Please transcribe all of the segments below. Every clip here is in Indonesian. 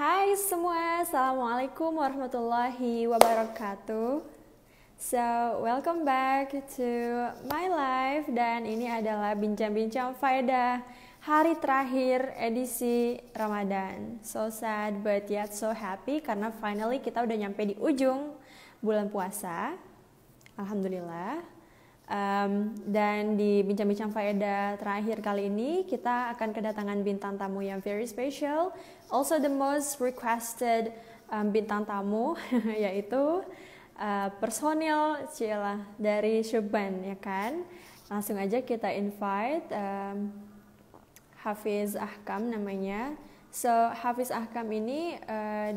Hai semua, Assalamualaikum warahmatullahi wabarakatuh. So, welcome back to my life. Dan ini adalah bincang-bincang faedah hari terakhir edisi Ramadan. So sad but yet so happy karena finally kita udah nyampe di ujung bulan puasa. Alhamdulillah. Dan di bincang-bincang faedah terakhir kali ini kita akan kedatangan bintang tamu yang very special, also the most requested bintang tamu yaitu personil Cila dari Syubban, ya kan. Langsung aja kita invite Hafiz Ahkam namanya. So Hafiz Ahkam ini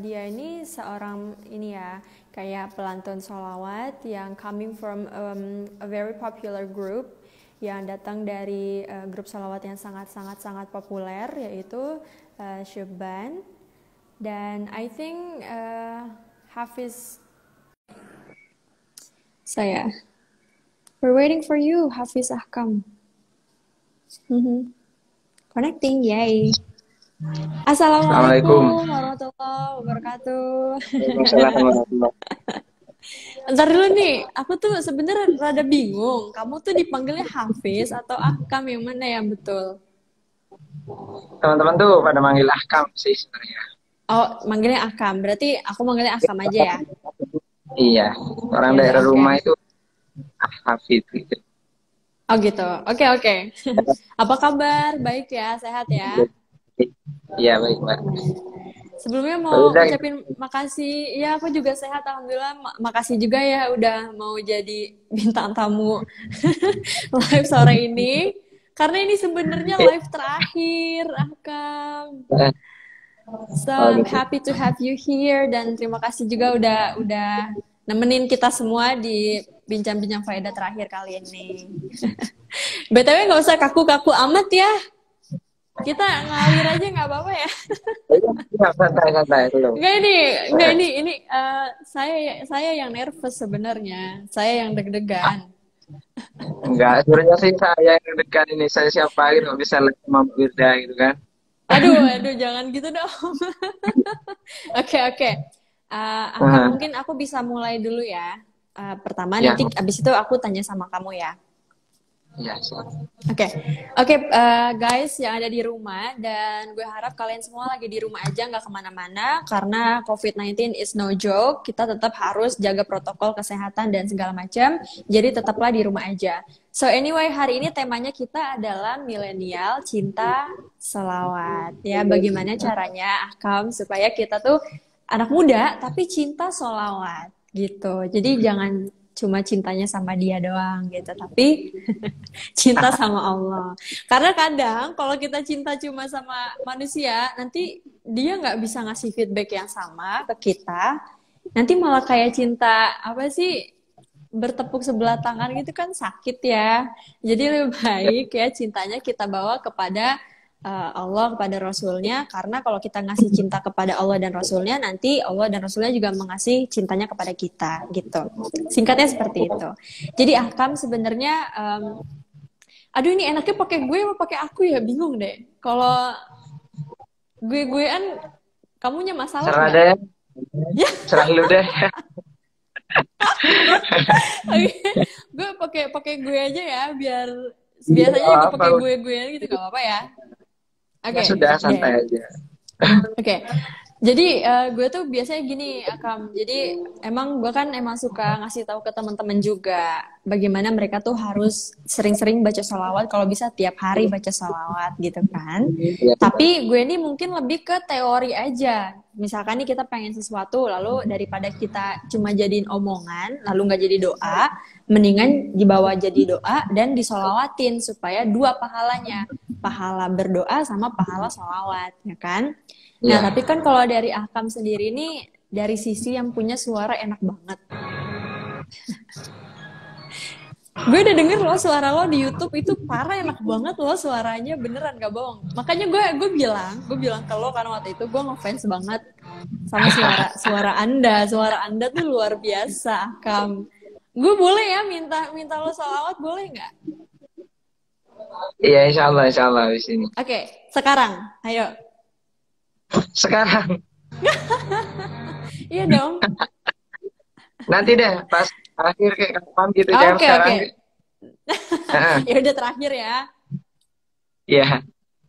dia ini seorang ini ya, kayak pelantun sholawat yang coming from a very popular group, yang datang dari grup sholawat yang sangat populer, yaitu Syubban. Dan I think Hafiz, we're waiting for you, Hafiz Ahkam. Connecting, yay. Assalamualaikum warahmatullahi wabarakatuh. Ntar dulu nih, aku tuh sebenarnya rada bingung. Kamu tuh dipanggilnya Hafiz atau Ahkam, yang mana yang betul? Teman-teman tuh pada manggil Ahkam sih sebenarnya. Oh, manggilnya Ahkam. Berarti aku manggilnya Ahkam aja ya? Iya, orang daerah rumah itu Hafid gitu. Oh gitu, oke. Apa kabar? Baik ya, sehat ya? Iya, baik Mbak. Sebelumnya mau ucapin makasih. Ya, aku juga sehat, alhamdulillah. Makasih juga ya udah mau jadi bintang tamu live sore ini. Karena ini sebenarnya live terakhir, Ahkam. So I'm happy to have you here, dan terima kasih juga udah nemenin kita semua di bincang-bincang faedah terakhir kali ini. BTW nggak usah kaku-kaku amat ya. Kita ngalir aja, nggak apa-apa ya. Santai dulu. Nggak ini saya yang nervous sebenarnya. Saya yang deg-degan. Enggak, sebenarnya sih saya yang dekat ini. Saya siapa gitu, nggak bisa lihat sama Mbak Wirda gitu kan. Aduh, jangan gitu dong. Oke. Mungkin aku bisa mulai dulu ya. Pertama, Ya. nanti abis itu aku tanya sama kamu ya. Iya, Oke, guys yang ada di rumah, dan gue harap kalian semua lagi di rumah aja, nggak kemana-mana, karena COVID-19 is no joke. Kita tetap harus jaga protokol kesehatan dan segala macam, jadi tetaplah di rumah aja. So anyway, hari ini temanya kita adalah milenial cinta sholawat. Ya, bagaimana caranya, Ahkam, supaya kita tuh anak muda tapi cinta sholawat gitu. Jadi jangan cuma cintanya sama dia doang gitu, tapi cinta sama Allah. Karena kadang kalau kita cinta cuma sama manusia, nanti dia nggak bisa ngasih feedback yang sama ke kita. Nanti malah kayak cinta apa sih, bertepuk sebelah tangan gitu kan, sakit ya. Jadi lebih baik ya cintanya kita bawa kepada Allah, kepada Rasulnya. Karena kalau kita ngasih cinta kepada Allah dan Rasulnya, nanti Allah dan Rasulnya juga mengasih cintanya kepada kita gitu. Singkatnya seperti itu. Jadi Ahkam sebenarnya aduh, ini enaknya pakai gue apa pakai aku ya, bingung deh. Kalau gue-guean kamunya masalah serah nggak? deh. Ya. Serah lu deh. Gue pakai gue aja ya, biar biasanya juga pakai gue gitu, nggak apa-apa ya. Ya sudah, santai aja. Oke. Jadi gue tuh biasanya gini, Akam. Jadi emang gue kan suka ngasih tahu ke teman-teman juga bagaimana mereka tuh harus sering-sering baca sholawat, kalau bisa tiap hari baca sholawat gitu kan. Tapi gue ini mungkin lebih ke teori aja. Misalkan nih kita pengen sesuatu, lalu daripada kita cuma jadiin omongan lalu nggak jadi doa, mendingan dibawa jadi doa dan disolawatin supaya dua pahalanya, pahala berdoa sama pahala sholawat, ya kan? Nah, tapi kan kalau dari Ahkam sendiri nih, dari sisi yang punya suara enak banget. Gue udah denger loh suara lo di YouTube, itu parah enak banget loh suaranya, beneran gak bohong. Makanya gue bilang ke lo karena waktu itu gue ngefans banget sama suara Anda. Suara Anda tuh luar biasa, Ahkam. Gue boleh ya minta lo sholawat, boleh nggak? Iya, insya Allah di sini. Oke, sekarang, ayo. Sekarang Iya dong. Nanti deh pas akhir kayak kapan gitu, jangan Oke, sekarang. oke. Heeh, Ya udah terakhir ya. iya.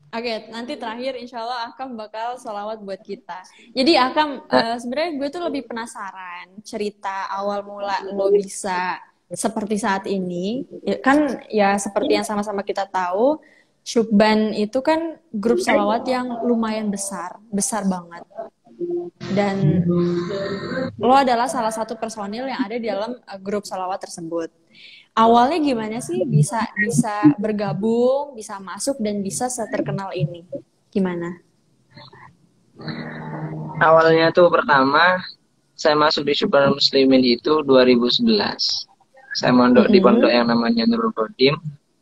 Oke, nanti terakhir insya Allah Akam bakal sholawat buat kita. Jadi Akam, sebenarnya gue tuh lebih penasaran cerita awal mula lo bisa seperti saat ini. Ya, kan ya seperti yang sama-sama kita tahu, Syukban itu kan grup sholawat yang lumayan besar, besar banget. Dan lo adalah salah satu personil yang ada di dalam grup sholawat tersebut. Awalnya gimana sih bisa bisa bergabung, bisa masuk dan bisa seterkenal ini? Gimana? Awalnya tuh pertama saya masuk di Super Muslimin itu 2011. Saya mondok di pondok Mm-mm. yang namanya Nurul Kodim,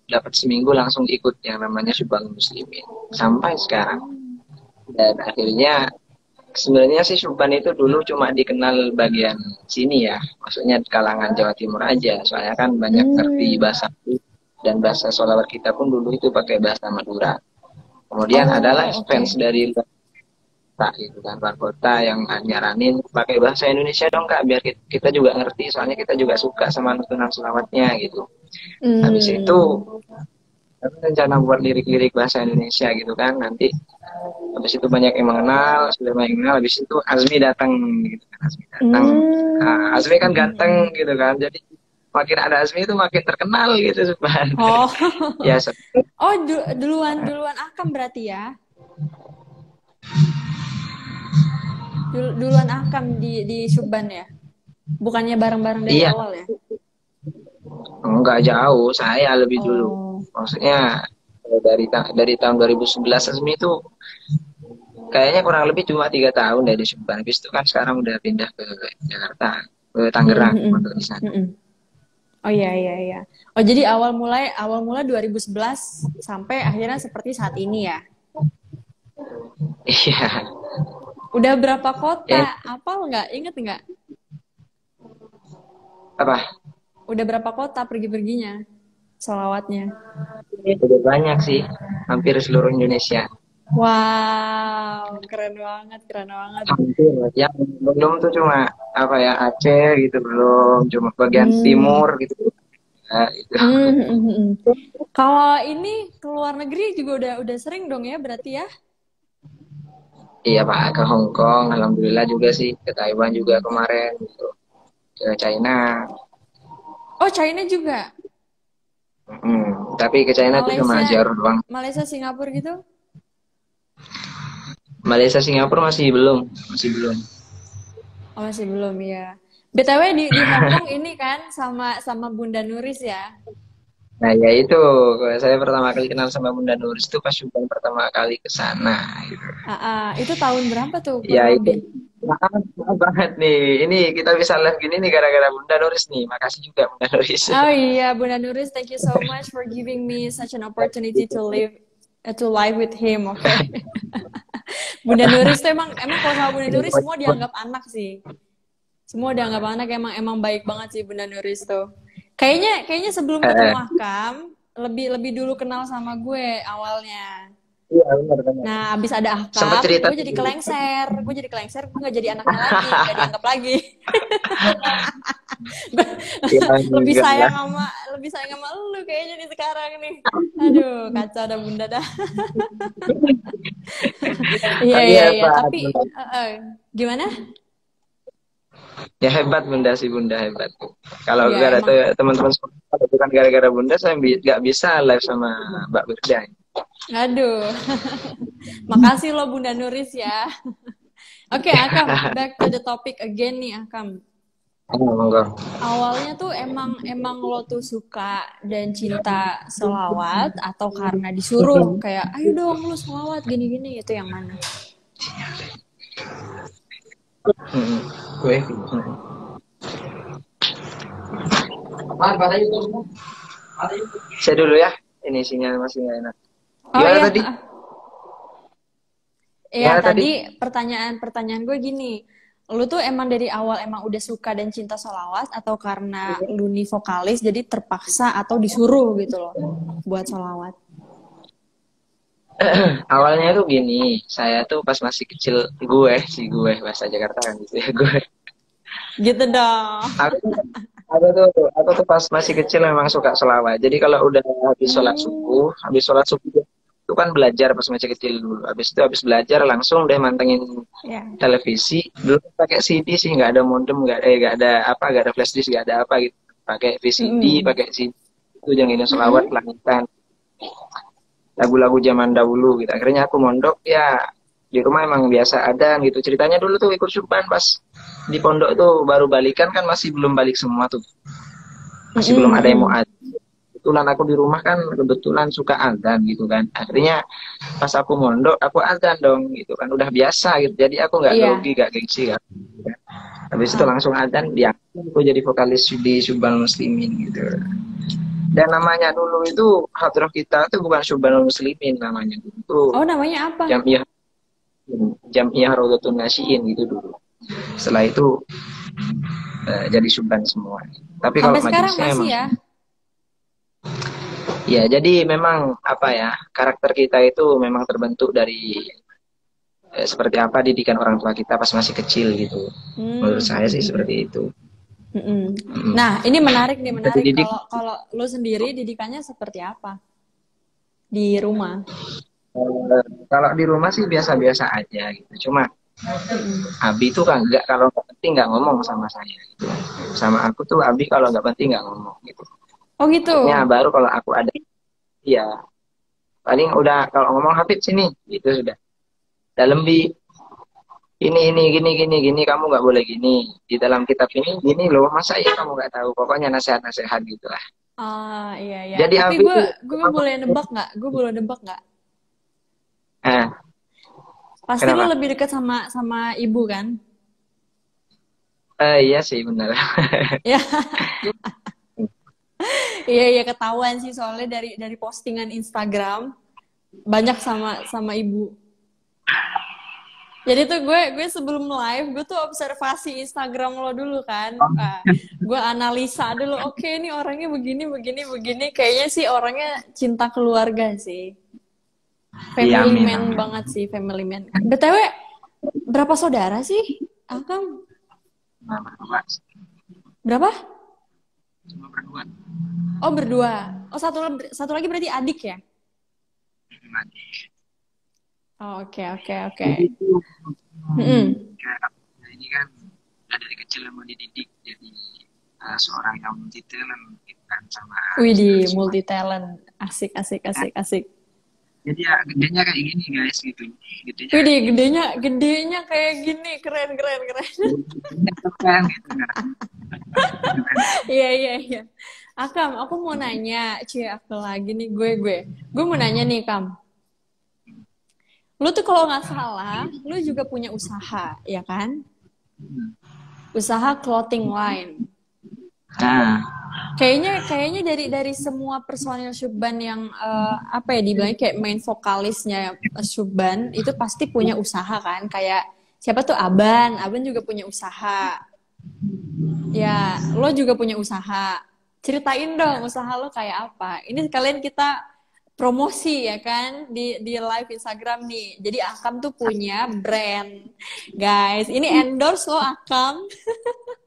dapat seminggu langsung ikut yang namanya Super Muslimin sampai sekarang. Dan akhirnya sebenarnya sih Subban itu dulu cuma dikenal bagian sini ya, maksudnya di kalangan Jawa Timur aja. Soalnya kan banyak ngerti Hmm. bahasa dan bahasa sholawat kita pun dulu itu pakai bahasa Madura. Kemudian adalah Oh, oke. fans dari luar kota gitu kan, luar kota yang nyaranin pakai bahasa Indonesia dong kak, biar kita juga ngerti. Soalnya kita juga suka sama nutunan sholawatnya gitu. Habis itu Hmm. kami rencana buat lirik-lirik bahasa Indonesia gitu kan nanti. Habis itu banyak yang mengenal, sudah banyak yang mengenal. Habis itu Azmi datang gitu kan, Azmi datang. Nah, Hmm. Azmi kan ganteng Mm-mm. gitu kan, jadi makin ada Azmi itu makin terkenal gitu sebenarnya. Oh. Ya Oh, duluan duluan Akam berarti ya? Duluan Akam di Syukban ya? Bukannya bareng-bareng dari iya, awal ya? enggak jauh, saya lebih dulu. Oh. Maksudnya dari tahun 2011 Azmi itu kayaknya kurang lebih cuma 3 tahun dari Subang. Habis itu kan sekarang udah pindah ke Jakarta, ke Tangerang, Mm-mm. untuk di sana. Mm-mm. Oh iya iya iya. Oh jadi awal mula 2011 sampai akhirnya seperti saat ini ya. Iya, Udah berapa ya, kota? Apal nggak? Inget nggak? apa? Udah berapa kota pergi-perginya? Solawatnya. Udah banyak sih, hampir seluruh Indonesia. Wow, keren banget, keren banget. Hampir. Yang belum tuh cuma apa ya, Aceh gitu belum, cuma bagian timur Hmm. gitu. Ya, itu. Hmm, hmm, hmm, hmm. Kalau ini ke luar negeri juga udah sering dong ya berarti ya? Iya Pak, ke Hong Kong, alhamdulillah juga sih, ke Taiwan juga kemarin, gitu. Ke China. Oh, China juga. Tapi ke China tuh cuma Malaysia, jalur doang. Malaysia, Singapura gitu? Malaysia, Singapura masih belum, masih belum. Oh, masih belum ya. BTW di Hong Kong ini kan sama sama Bunda Nuris ya. Nah ya itu, saya pertama kali kenal sama Bunda Nuris itu pas Subang pertama kali ke sana. Gitu. Itu tahun berapa tuh Ya kurang itu, lebih? maaf banget nih. Ini kita bisa live gini nih gara-gara Bunda Nuris nih. Makasih juga Bunda Nuris. Oh iya, Bunda Nuris, thank you so much for giving me such an opportunity to live with him, oke? Bunda Nuris tuh emang emang kalau sama Bunda Nuris semua dianggap anak sih. Semua dianggap anak emang emang baik banget sih Bunda Nuris tuh. Kayaknya sebelum ketemu Eh, Akam lebih lebih dulu kenal sama gue awalnya. iya benar-benar. Nah, abis ada Sempat Akam, cerita gue jadi kelengser, gue nggak jadi anaknya lagi, nggak dianggap lagi. lebih juga lah. sayang sama lebih sayang sama lu kayaknya nih sekarang nih. Aduh, kacau dah Bunda dah. Iya Tapi iya iya, hebat, tapi Bunda. gimana? Ya hebat Bunda sih, Bunda hebat. Kalau Ya gara emang. teman-teman semua, kalau bukan gara-gara Bunda, saya nggak bisa live sama Mbak Firda. Aduh. Makasih lo Bunda Nuris ya. Oke, Akam, back to the topic again nih, Akam. Monggo. Awalnya tuh emang emang lo tuh suka dan cinta selawat atau karena disuruh kayak ayo dong lu selawat gini-gini itu yang mana? Gue. Saya dulu ya. Ini sinyal masih nggak enak. Oh Gimana iya, tadi? ya Gimana tadi? tadi pertanyaan gue gini, lu tuh emang dari awal emang udah suka dan cinta selawat atau karena lu nih vokalis jadi terpaksa atau disuruh gitu loh buat selawat? Awalnya tuh gini, saya tuh pas masih kecil, gue bahasa Jakarta kan gitu ya, gue. Gitu dong. Aku, aku tuh pas masih kecil memang suka selawat. Jadi kalau udah Hmm, habis sholat subuh itu kan belajar pas masih kecil dulu. Habis belajar langsung deh mantengin ya. televisi. Dulu pakai CD sih, nggak ada modem, nggak ada apa, nggak ada flash disk, nggak ada apa gitu. Pakai VCD, Mm-mm. pakai CD itu yang ini selawat Mm-mm. langitkan lagu-lagu zaman dahulu gitu. Akhirnya aku mondok ya di rumah emang biasa ada gitu. Ceritanya dulu tuh ikut syuban pas di pondok tuh baru balikan kan masih belum balik semua tuh. Masih belum Mm-mm. ada yang mau Mm-mm. adzan. Kebetulan aku di rumah kan kebetulan suka adzan gitu kan. Akhirnya pas aku mondok aku adzan dong gitu kan. Udah biasa gitu. Jadi aku nggak Iya. grogi, nggak gengsi kan. Habis itu Ah. langsung adzan dia aku jadi vokalis di Syubal Muslimin gitu. Dan namanya dulu itu hadroh kita tuh bukan Syubal Muslimin namanya dulu. Itu Oh, namanya apa? Jamiah Jamiah Raudhatun Nasiin gitu dulu. Setelah itu jadi Syuban semua. Tapi kalau Sampai sekarang majelisnya masih emang ya? ya, jadi memang apa ya, karakter kita itu memang terbentuk dari seperti apa didikan orang tua kita pas masih kecil gitu. Menurut Hmm. saya sih seperti itu. Mm-mm. Mm. Nah, ini menarik nih, Kita menarik. dididik, Kalau kalau lu sendiri didikannya seperti apa di rumah? kalau di rumah sih biasa-biasa aja gitu. Cuma Mm-mm. Abi tuh kan nggak, kalau nggak penting nggak ngomong sama saya gitu. Sama aku tuh Abi kalau nggak penting nggak ngomong gitu. Oh gitu. Akhirnya baru kalau aku ada, ya paling udah kalau ngomong Habib sini gitu sudah. Dalam bi ini gini kamu nggak boleh gini di dalam kitab ini gini loh, masa ya kamu nggak tahu, pokoknya nasihat-nasihat gitulah. Ah, iya iya. Jadi Tapi Abi gue itu gue boleh nebak nggak? Gue boleh nebak nggak? eh Pasti lu kenapa? lebih dekat sama sama ibu kan? Iya sih benar. Ya, iya iya ketahuan sih soalnya dari postingan Instagram banyak sama sama ibu. Jadi tuh gue sebelum live gue tuh observasi Instagram lo dulu kan. Gue analisa dulu. Oke, ini orangnya begini begini begini. Kayaknya sih orangnya cinta keluarga sih. Iya, Family amin man amin. banget sih, family man. BTW, berapa saudara sih? Akang, Nah, berdua, berapa? cuma berdua. Oh, berdua. Oh, satu lagi berarti adik ya? Oh, oke, oke, oke. Jadi itu Mm-mm. kayak ini kan udah dari kecil mau dididik jadi seorang yang multi talent gitu kan sama Widih, segala multi sesuatu. talent. Asik, asik, Nah, asik, asik. jadi ya gedenya kayak gini guys gitu. Gedenya kayak Widih, gini. gedenya kayak gini. Keren, keren, keren. Gedenya keren gitu kan. Gitu kan. Iya, iya, iya. Akam, aku mau nanya. Cie, aku lagi nih, gue. Gue mau nanya nih, Kam. Lu tuh kalau nggak salah, lu juga punya usaha, ya kan? Usaha clothing line. Nah, Kayaknya dari semua personil Syubban yang apa ya dibilangnya kayak main vokalisnya Syubban itu pasti punya usaha kan? Kayak siapa tuh Aban juga punya usaha. Ya, lo juga punya usaha. Ceritain dong usaha lo kayak apa. Ini sekalian kita promosi ya kan di live Instagram nih. Jadi Akam tuh punya brand. Guys, ini endorse lo Akam.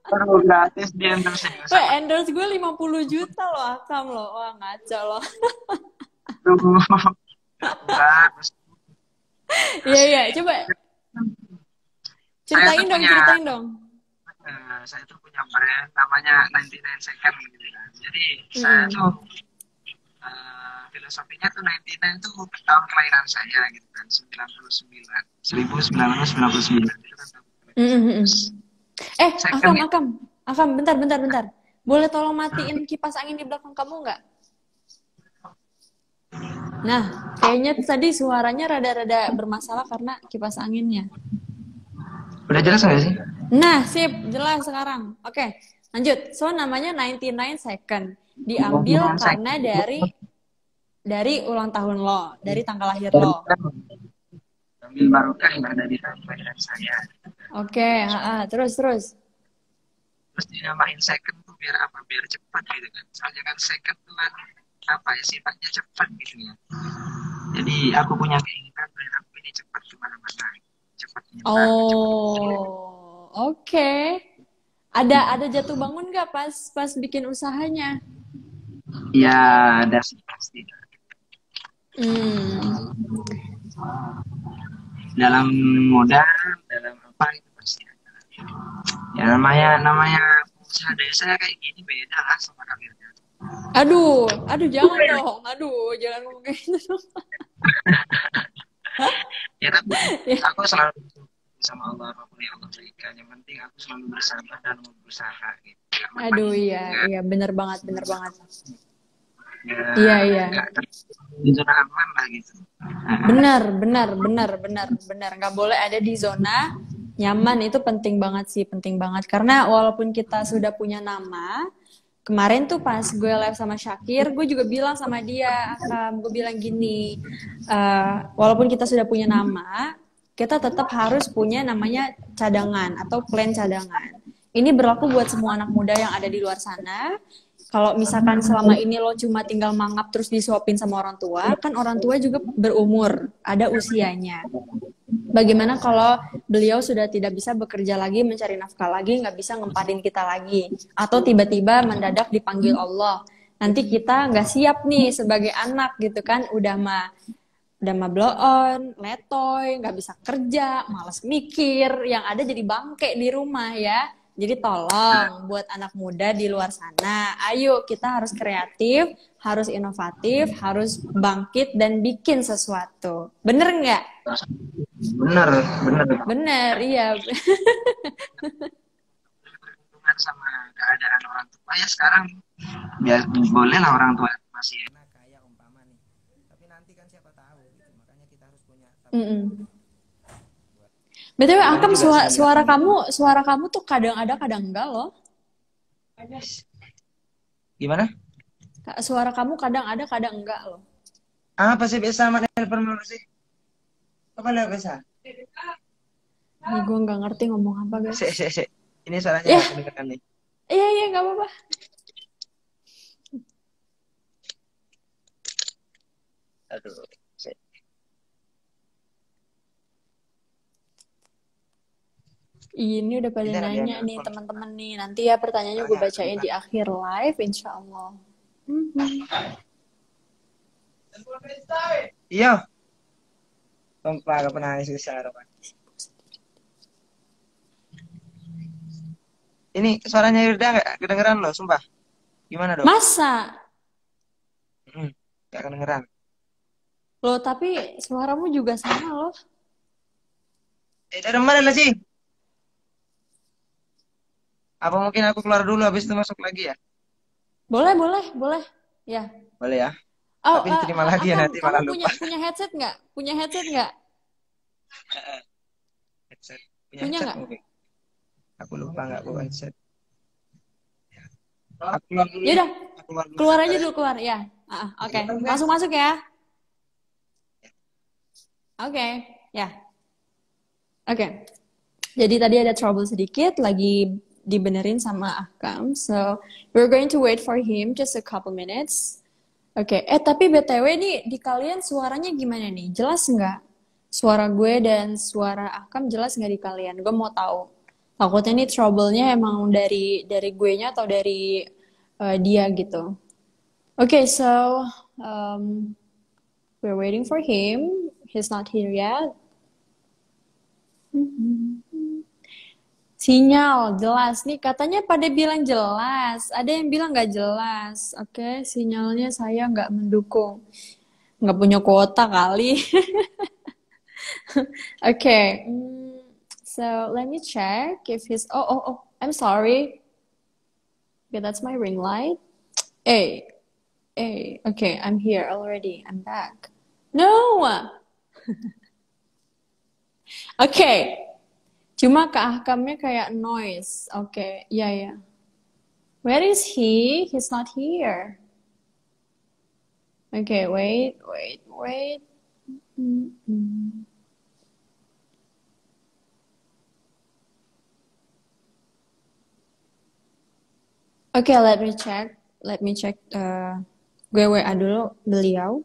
perlu gratis di endorse ya Weh, sama endorse gue 50 juta lo Akam lo. Wah, ngaco lo. itu. Enggak, Iya, masih iya. Coba saya tuh punya ceritain dong. saya tuh punya brand namanya 99 Second gitu kan. Jadi saya tuh Mm-mm. filosofinya tuh 99 tuh tahun kelahiran saya gitu kan, 99 1999 itu kan tahun kelahiran saya. Mm-mm. Terus second Akam, itu Akam. Akam, bentar. Boleh tolong matiin kipas angin di belakang kamu nggak? Nah, kayaknya tadi suaranya rada-rada bermasalah karena kipas anginnya. udah jelas nggak sih? Nah, sip, jelas sekarang. Oke, lanjut. So, namanya 99 second. Diambil 99 karena second dari ulang tahun lo, dari tanggal lahir dari lo. ambil barokah lah dari tahun kelahiran saya. Oke, terus. Terus dinamain second tuh biar apa? Biar cepat gitu kan. Soalnya kan second tuh kan apa ya, sifatnya cepat gitu ya. Jadi aku punya keinginan biar aku ini cepat kemana-mana, cepat nyebar, cepat. Oh, oke. Ada jatuh bangun nggak pas pas bikin usahanya? Ya ada sih pasti. Hmm. Dalam modal, dalam apa itu pasti ada. Ya namanya usaha desa kayak gini beda lah sama karirnya. Aduh, jangan dong. Aduh, jangan ngomong kayak gitu dong. Ya tapi Ya. aku selalu sama Allah apapun yang Allah berikan. Yang penting aku selalu bersabar dan mau berusaha gitu. Karena kan Aduh, iya, nggak iya, bener banget, bener banget. Iya, nggak iya. nggak di zona aman lah gitu. Benar, benar, benar, benar, benar. Nggak boleh ada di zona nyaman, itu penting banget sih, penting banget. Karena walaupun kita sudah punya nama, kemarin tuh pas gue live sama Syakir, gue juga bilang sama dia, gue bilang gini, walaupun kita sudah punya nama, kita tetap harus punya namanya cadangan atau plan cadangan. Ini berlaku buat semua anak muda yang ada di luar sana. Kalau misalkan selama ini lo cuma tinggal mangap terus disuapin sama orang tua, kan orang tua juga berumur, ada usianya. Bagaimana kalau beliau sudah tidak bisa bekerja lagi, mencari nafkah lagi, nggak bisa ngempanin kita lagi, atau tiba-tiba mendadak dipanggil Allah, nanti kita nggak siap nih sebagai anak gitu kan, udah mah blow on, letoy, nggak bisa kerja, malas mikir, yang ada jadi bangke di rumah ya. Jadi tolong buat anak muda di luar sana, ayo kita harus kreatif, harus inovatif, harus bangkit dan bikin sesuatu. Bener nggak? Bener, bener. Bener, iya. Berhubungan sama keadaan orang tua ya sekarang ya boleh lah orang tua masih enak kayak umpama nih. Tapi nanti kan siapa tahu gitu. Makanya kita harus punya tabungan. Mm-mm. BTW, Namanya Akam, juga suara silaturahmi. kamu tuh kadang ada, kadang enggak loh. Gimana? Suara kamu kadang ada, kadang enggak loh. Apa sih biasa sama telepon dulu sih? Apa lah biasa? Ini gue nggak ngerti ngomong apa, guys. Sik. Ini suaranya Ya, nggak kedengeran nih. iya, nggak apa-apa. Aduh. Sik. Ini udah pada Ini ada yang nanya nih nelfon. teman-teman nih. Nanti ya pertanyaannya gue Suaranya bacain kedengeran. di akhir live, insya Allah. Mhm. Iya. Sumpah gak pernah nangis besar. Ini suaranya Yurda nggak kedengeran loh, sumpah. Gimana dong? Masa? Nggak kedengeran. Loh, tapi suaramu juga sama loh. Dari mana lah sih? Apa mungkin aku keluar dulu habis itu masuk lagi ya? Boleh, boleh, boleh. Ya. Boleh ya. Oh, Tapi terima lagi ya Akam, nanti kamu malah punya lupa. punya headset nggak? Punya headset nggak? Headset. Punya Punya headset nggak? mungkin. Aku lupa nggak bawa headset. Aku keluar dulu Ya ya. udah, Aku keluar dulu keluar sebentar aja ya. dulu, keluar ya. Oke. Masuk ya. Oke, ya. Oke. Jadi tadi ada trouble sedikit, lagi dibenerin sama Akam. So, we're going to wait for him just a couple minutes. Oke, tapi BTW nih, di kalian suaranya gimana nih? Jelas nggak? Suara gue dan suara Akam jelas nggak di kalian? Gue mau tahu. Takutnya nih trouble-nya emang dari gue-nya atau dari dia gitu. Oke, so we're waiting for him. He's not here yet. Sinyal jelas nih, katanya pada bilang jelas, ada yang bilang nggak jelas. Oke, sinyalnya saya nggak mendukung, nggak punya kuota kali. Oke, so let me check if he's. Oh, I'm sorry. Okay, that's my ring light. Hey, okay, I'm here already. I'm back. No. Oke, cuma keahkamnya kayak noise. Oke, ya. Where is he? He's not here. Okay, wait. Okay, let me check. Gue WA dulu beliau.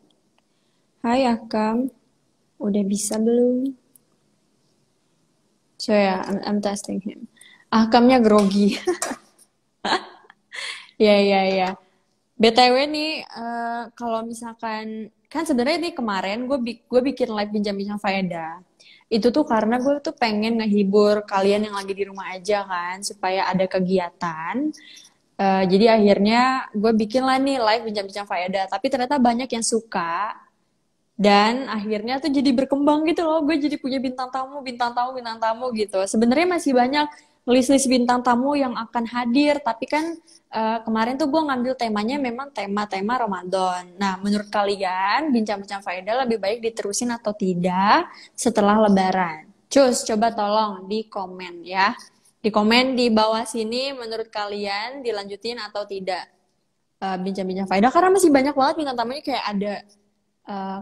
Hai Akam, udah bisa belum? So yeah, I'm testing him. Akamnya grogi. Ya ya ya. BTW nih, kalau misalkan kan sebenarnya nih kemarin gue bikin live bincang-bincang faedah. Itu tuh karena gue tuh pengen ngehibur kalian yang lagi di rumah aja kan, supaya ada kegiatan. Jadi akhirnya gue bikin lah nih live bincang-bincang faedah. Tapi ternyata banyak yang suka. Dan akhirnya tuh jadi berkembang gitu loh. Gue jadi punya bintang tamu, bintang tamu, bintang tamu gitu. Sebenarnya masih banyak list-list bintang tamu yang akan hadir. Tapi kan kemarin tuh gue ngambil temanya memang tema-tema Ramadan. Nah, menurut kalian bincang-bincang faedah lebih baik diterusin atau tidak setelah Lebaran? Cus, coba tolong di komen ya. Di komen di bawah sini menurut kalian dilanjutin atau tidak bincang-bincang faedah. Karena masih banyak banget bintang tamunya kayak ada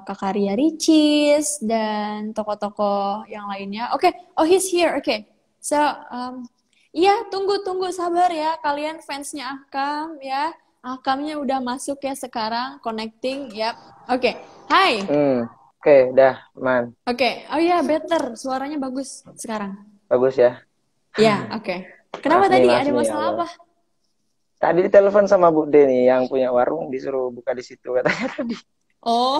Kakak Ria Ricis dan tokoh-tokoh yang lainnya. Oke, oh he's here. Oke, so iya tunggu sabar ya kalian fansnya Akam ya. Akamnya udah masuk ya sekarang connecting. Yap. Oke, hai. Oke, dah, man. Oke, oh iya better. Suaranya bagus sekarang. Bagus ya. Ya, oke. Kenapa tadi Maaf ada nih masalah Allah. apa? Tadi ditelepon sama Bu D nih yang punya warung disuruh buka di situ katanya tadi. Oh,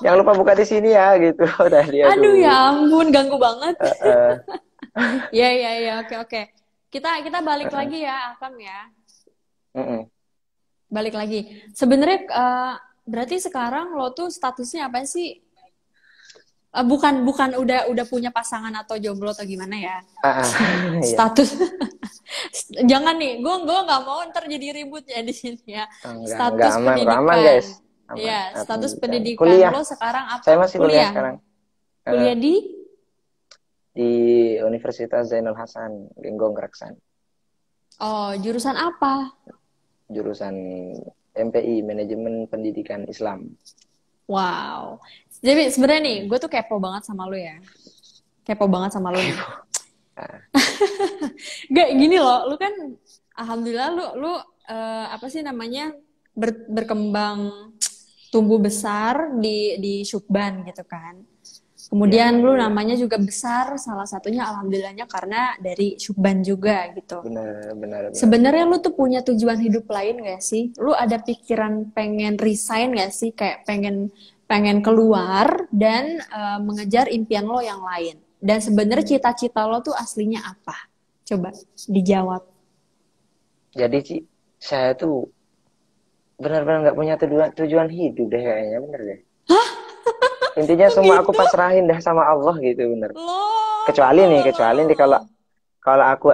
Jangan lupa buka di sini ya gitu. Tadi aduh ya aduh. ampun ganggu banget. Uh, Ya ya ya, oke oke. Kita balik uh, lagi ya Akam ya. uh, uh. Balik lagi. Sebenarnya berarti sekarang lo tuh statusnya apa sih? Bukan bukan udah punya pasangan atau jomblo atau gimana ya? Iya. Status jangan nih, gue nggak mau ntar jadi ribut ya di sini ya. Enggak Status aman, kok aman pendidikan, guys. Aman, ya aman status bicara. pendidikan Kuliah. lo sekarang Saya apa? masih kuliah Kuliah, sekarang. kuliah Di Universitas Zainul Hasan, Genggong Keraksan. oh jurusan apa? Jurusan MPI, Manajemen Pendidikan Islam. Wow. Jadi sebenarnya nih, gue tuh kepo banget sama lo ya. Kepo banget sama lo nih. Gak gini loh, lu kan alhamdulillah lu apa sih namanya berkembang tumbuh besar di Syukban gitu kan. Ya, Kemudian lu alhamdulillah. namanya juga besar, salah satunya alhamdulillahnya karena dari Syukban juga gitu. Benar. Sebenarnya lu tuh punya tujuan hidup lain gak sih? Lu ada pikiran pengen resign gak sih? Kayak pengen pengen keluar dan mengejar impian lo yang lain. Dan sebenarnya cita-cita lo tuh aslinya apa? Coba dijawab. Jadi Ci, saya tuh benar-benar nggak punya tujuan hidup deh kayaknya, bener deh. Intinya Kok semua aku gitu? pasrahin dah sama Allah gitu, bener. Kecuali nih Loh. kalau kalau aku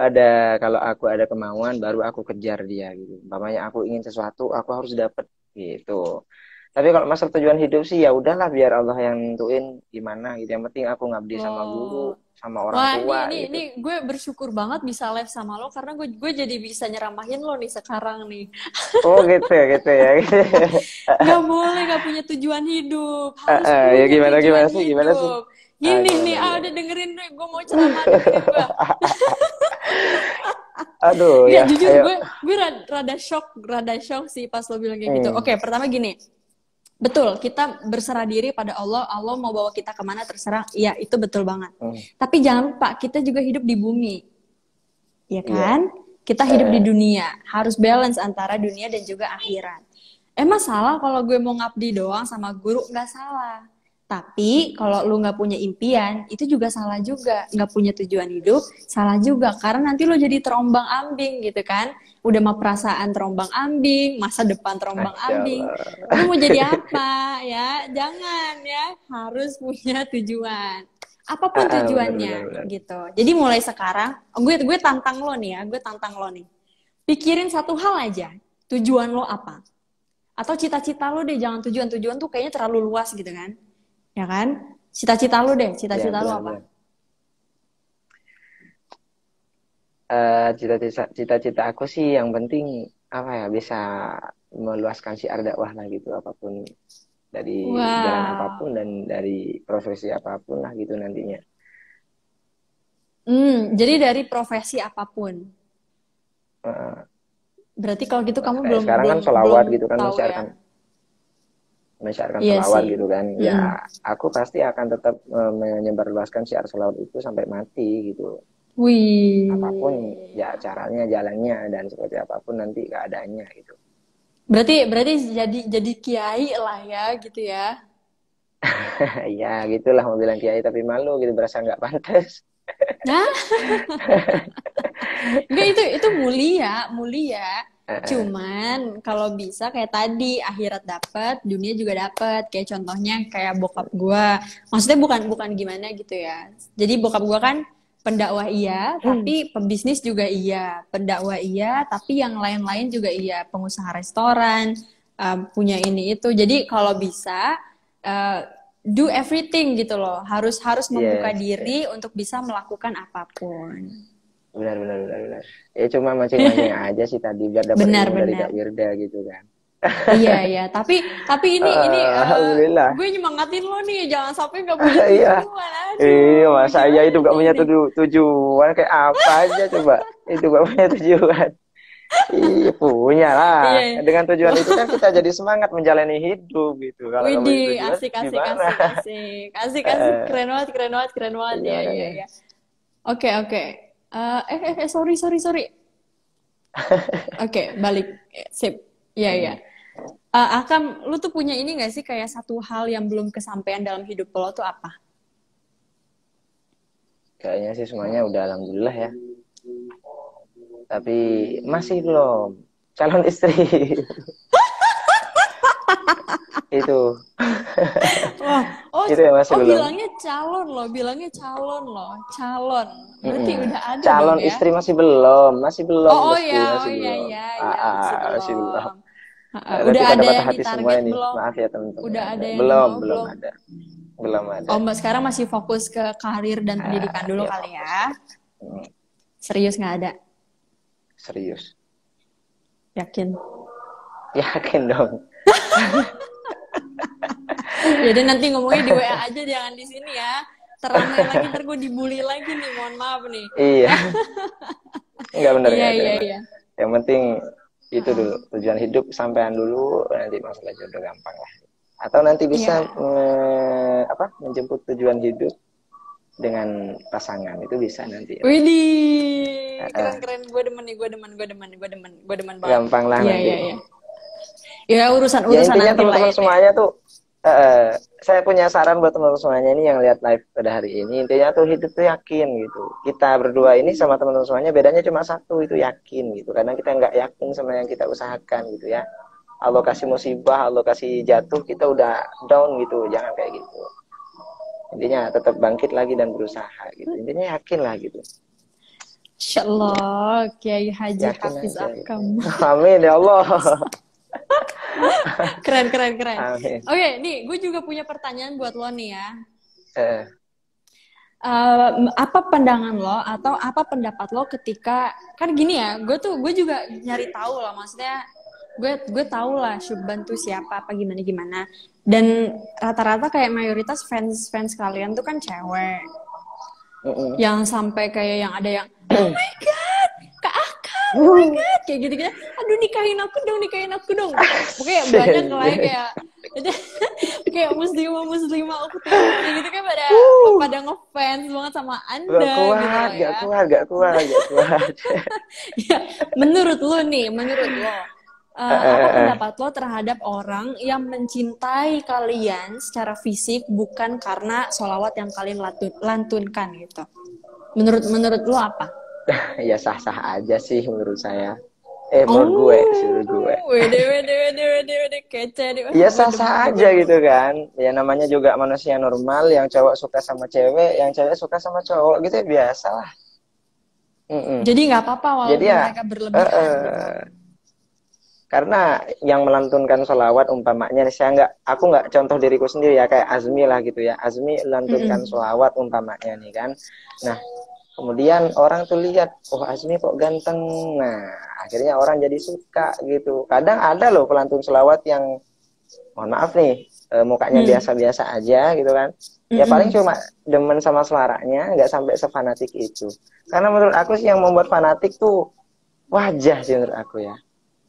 ada kemauan baru aku kejar dia gitu. Umpamanya aku ingin sesuatu, aku harus dapat gitu. Tapi kalau masalah tujuan hidup sih ya udahlah biar Allah yang nentuin gimana gitu. Yang penting aku ngabdi sama guru, Loh. sama orang Wah, tua ini gitu. gue bersyukur banget bisa live sama lo karena gue jadi bisa nyeramahin lo nih sekarang nih. Oh gitu ya. Nggak boleh nggak punya tujuan hidup, harus Ya punya tujuan gimana sih? hidup. Gini nih, Gimana? udah dengerin nih, gue mau ceramah dengerin gue. Aduh Nggak, ya, jujur ayo. gue rada shock sih pas lo bilang kayak gitu. Hmm, Oke, pertama gini, betul, kita berserah diri pada Allah, Allah mau bawa kita kemana terserah, iya itu betul banget. hmm. Tapi jangan lupa, kita juga hidup di bumi, ya Iya. kan? Kita hidup di dunia, harus balance antara dunia dan juga akhirat. Emang salah kalau gue mau ngabdi doang sama guru? Nggak salah. Tapi kalau lu nggak punya impian, itu juga salah juga. Nggak punya tujuan hidup, salah juga. Karena nanti lo jadi terombang ambing gitu kan. Udah mah perasaan terombang ambing, masa depan terombang Masya ambing. Lu Allah. mau jadi apa ya? Jangan ya, harus punya tujuan. Apapun tujuannya Benar. gitu. Jadi mulai sekarang, gue tantang lo nih ya, gue tantang lo nih. Pikirin satu hal aja, tujuan lo apa? Atau cita-cita lo deh, jangan tujuan-tujuan tuh kayaknya terlalu luas gitu kan. Ya kan? Cita-cita lo deh, Ya cita-cita lo apa? benar. Cita-cita aku sih yang penting apa ya bisa meluaskan syiar dakwah lah gitu apapun dari jalan apapun Wow. dan dari profesi apapun lah gitu nantinya. Jadi dari profesi apapun. Eh, Berarti kalau gitu kamu Kayak belum sekarang belum kan belum sholawat gitu kan tahu ya. mensiarkan. Mensyiarkan Iya sholawat sih. gitu kan. Ya Mm-mm. aku pasti akan tetap menyebarluaskan syiar sholawat itu sampai mati gitu. Apapun Wih. ya caranya, jalannya, dan seperti apapun nanti keadaannya gitu. Berarti jadi kiai lah ya gitu ya. Ya gitulah mau bilang kiai tapi malu gitu, berasa nggak pantas. Nah, enggak itu mulia, mulia. Eh, Cuman kalau bisa kayak tadi akhirat dapat, dunia juga dapat. Kayak contohnya kayak bokap gua. Maksudnya bukan gimana gitu ya. Jadi bokap gua kan pendakwah iya, tapi pebisnis juga iya. Pendakwah iya, tapi yang lain-lain juga iya. Pengusaha restoran, punya ini itu. Jadi kalau bisa uh, do everything gitu loh. Harus harus membuka yes, diri yes. untuk bisa melakukan apapun. Benar. Ya cuma mancing-mancing aja sih tadi biar dapat ilmu dari Kak Benar-benar. Wirda gitu kan. Iya iya, tapi ini Alhamdulillah. gue nyemangatin lo nih, jangan sampai nggak punya Iya. tujuan. Aduh, Masa iya gimana itu gak nih punya ini? tujuan kayak apa aja coba. Itu gak punya tujuan. Iya punya lah. Iya. Dengan tujuan itu kan kita jadi semangat menjalani hidup gitu. Kalau nggak punya Widih, tujuan asik asik gimana? asik asik asik asik, Eh, keren banget keren banget keren banget iya ya ya makanya. ya. Oke oke. Sorry. Oke, balik. Sip. Iya iya. Mm, Akam, lu tuh punya ini gak sih kayak satu hal yang belum kesampaian dalam hidup lo tuh apa? Kayaknya sih semuanya udah alhamdulillah ya. Tapi masih belum calon istri. Itu Wah, itu ya masih belum. bilangnya calon loh, calon. Berarti Mm-mm. udah ada dong Calon ya? istri masih belum Oh bosku, ya, masih belum. ya masih Masih belum. belum. Udah Nanti pada ada patah yang hati semua ditarget ini. belum? Maaf ya teman-teman. Udah ada yang Belum, dimau belum belum? ada. Belum ada. Oh, Mbak sekarang masih fokus ke karir dan pendidikan dulu Ya kali fokus. ya. Serius nggak ada? Serius. Yakin? Yakin dong. Jadi nanti ngomongnya di WA aja, jangan di sini ya. Teramai lagi, ntar gue dibully lagi nih, mohon maaf nih. Iya. Enggak benar Iya, ya. iya. Yang penting itu dulu, tujuan hidup sampean dulu, nanti masalah jodoh gampang lah. Atau nanti bisa Iya. menjemput tujuan hidup dengan pasangan, itu bisa nanti. Widih, keren. Gue demen nih, gue demen banget. Gampang lah nanti. Iya. Ya urusan Ya intinya nanti teman-teman lah ya. semuanya tuh, saya punya saran buat teman-teman semuanya ini yang lihat live pada hari ini. Intinya tuh hidup tuh yakin gitu. Kita berdua ini sama teman-teman semuanya bedanya cuma satu, itu yakin gitu. Karena kita nggak yakin sama yang kita usahakan gitu ya. Allah kasih musibah, Allah kasih jatuh, kita udah down gitu. Jangan kayak gitu. Intinya tetap bangkit lagi dan berusaha gitu. Intinya yakin lah gitu. Insyaallah, Kiai Haji Yakin Hafiz aja. Gitu. Akam. Amin ya Allah. Keren. Amin. Oke, nih gue juga punya pertanyaan buat lo nih ya. Eh, Apa pandangan lo atau apa pendapat lo ketika kan gini ya, gue juga nyari tahu lah, maksudnya gue tahu lah Syubban tuh siapa apa gimana dan rata-rata kayak mayoritas fans kalian tuh kan cewek yang sampai kayak yang ada yang oh my god Kak Akam, oh my god kayak gitu aduh nikahin aku dong pokoknya banyak lah kayak muslimah aku tuh kayak gitu kan pada ngefans banget sama Anda Gak kuat. Ya, menurut lo apa pendapat lo terhadap orang yang mencintai kalian secara fisik bukan karena sholawat yang kalian lantunkan gitu? Menurut lo apa? Ya sah-sah aja sih menurut saya. Menurut gue. Wede, kece deh. Ya sah-sah aja gitu kan. Ya namanya juga manusia normal, yang cowok suka sama cewek, yang cewek suka sama cowok gitu ya biasa lah. Jadi nggak apa-apa walaupun Jadi mereka berlebihan gitu. Karena yang melantunkan sholawat umpamanya, aku nggak contoh diriku sendiri ya, kayak Azmi lah gitu ya. Azmi melantunkan sholawat umpamanya nih kan. Nah, kemudian orang tuh lihat, oh Azmi kok ganteng. Nah, akhirnya orang jadi suka gitu. Kadang ada loh pelantun sholawat yang, mohon maaf nih, mukanya biasa-biasa aja gitu kan. Ya paling cuma demen sama suaranya, nggak sampai sefanatik itu. Karena menurut aku sih yang membuat fanatik tuh wajah sih menurut aku ya.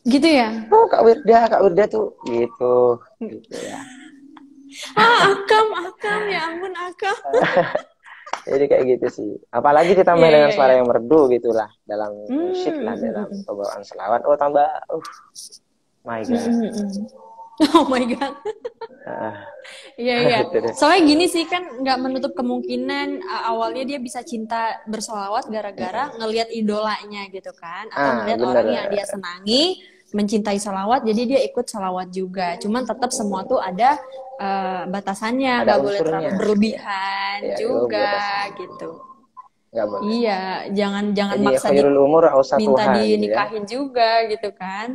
Gitu ya? Oh Kak Wirda tuh gitu ya. Akam, ya ampun Akam. Jadi kayak gitu sih. Apalagi ditambah Iya, dengan iya, suara iya. yang merdu gitulah dalam musyid lah, dalam Mm. pembawaan selawat. Oh tambah, my Mm, God. mm, mm. Oh my God. Ah, Iya, iya. itu deh. Soalnya gini sih kan nggak menutup kemungkinan awalnya dia bisa cinta bersolawat gara-gara Mm-mm. ngelihat idolanya gitu kan. Atau ngelihat Bener. orang yang dia senangi mencintai solawat jadi dia ikut solawat juga. Cuman tetap semua tuh ada batasannya, Ada nggak boleh terlalu unsurnya. berlebihan Ya, itu juga batasannya. gitu. Nggak boleh. Iya, jangan jangan Jadi maksa khairul umur minta ausatuha gitu ya. dinikahin juga gitu kan.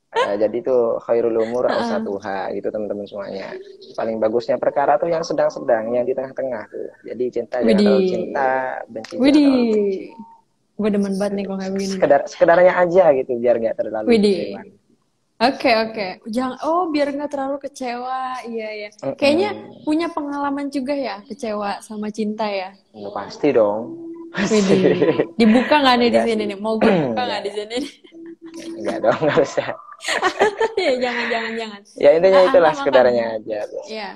Jadi itu khairul umur Heeh. ausatuha gitu teman-teman semuanya. Paling bagusnya perkara tuh yang sedang-sedang, yang di tengah-tengah tuh. Jadi cinta jangan terlalu cinta, Widih, benci jangan terlalu benci. widih. Gue demen banget nih kalau kayak begini nih. Sekedarnya aja gitu biar nggak terlalu kecewa. Widih. Oke, oke. Jangan, oh biar nggak terlalu kecewa. Iya, iya. Kayaknya Mm-mm. punya pengalaman juga ya kecewa sama cinta ya. Nggak pasti dong. Pasti. Widih. Dibuka nggak nih di Enggak sini sih. nih? Mau gue buka nggak Enggak. di sini? Enggak dong, nggak usah. Ya, jangan, jangan, jangan. Ya intinya itulah Akam, akam. sekedarnya aja. Ya.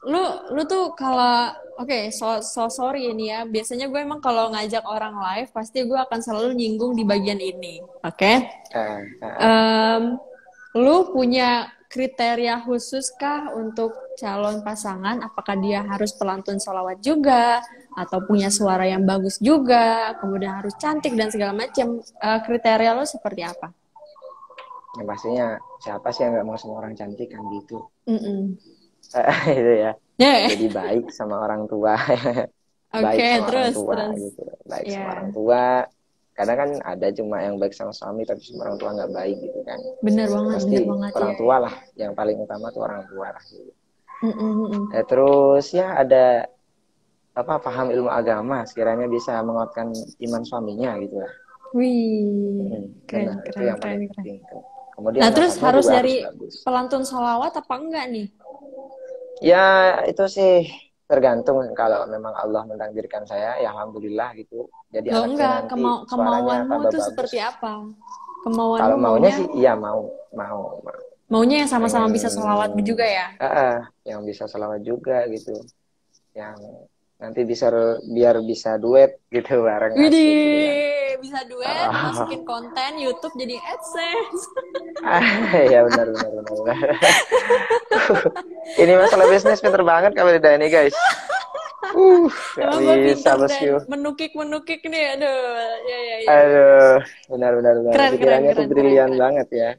Lu tuh kalau, oke, so sorry ini ya. Biasanya gue emang kalau ngajak orang live, pasti gue akan selalu nyinggung di bagian ini. Oke? Ah, ah, ah. Em, Lu punya kriteria khusus kah untuk calon pasangan? Apakah dia harus pelantun sholawat juga, atau punya suara yang bagus juga, kemudian harus cantik dan segala macam? Kriteria lu seperti apa? Yang pastinya siapa sih yang nggak mau sama orang cantik kan gitu. Mm-mm. Itu ya. Ya, Jadi baik sama orang tua. oke, Baik sama orang terus, tua terus, gitu. Baik sama ya, orang tua. Kadang kan ada cuma yang baik sama suami tapi sama orang tua nggak baik gitu kan. Pasti bener banget, orang ya, tua ya. lah yang paling utama tuh orang tua lah gitu. Mm-mm. Terus ya ada paham ilmu agama sekiranya bisa menguatkan iman suaminya gitu lah. Wih, keren, Benar, itu keren, yang paling keren, keren. penting. Kemudian Nah, terus nasabnya harus juga harus dari bagus. pelantun sholawat apa enggak nih? Ya, itu sih tergantung kalau memang Allah mentakdirkan saya, ya alhamdulillah gitu. Jadi Loh anaknya enggak, nanti suaranya kemauanmu tambah tuh bagus. seperti apa? Kemauanmu Kalau maunya maunya sih iya mau. maunya yang sama-sama Pengen bisa sholawat juga ya? yang bisa selawat juga gitu. Yang nanti bisa biar bisa duet gitu bareng asik gitu kan. Widih, bisa duet, Oh, masukin konten YouTube jadi AdSense. ya benar. Ini masalah bisnis pinter banget Kak Wilda ini guys. Gak Emang gue bisa pinter dan bosku. menukik nih, aduh. Ya, ya, ya. Aduh, benar. Keren, keren, Pikirannya tuh keren, keren, brilian keren. banget ya.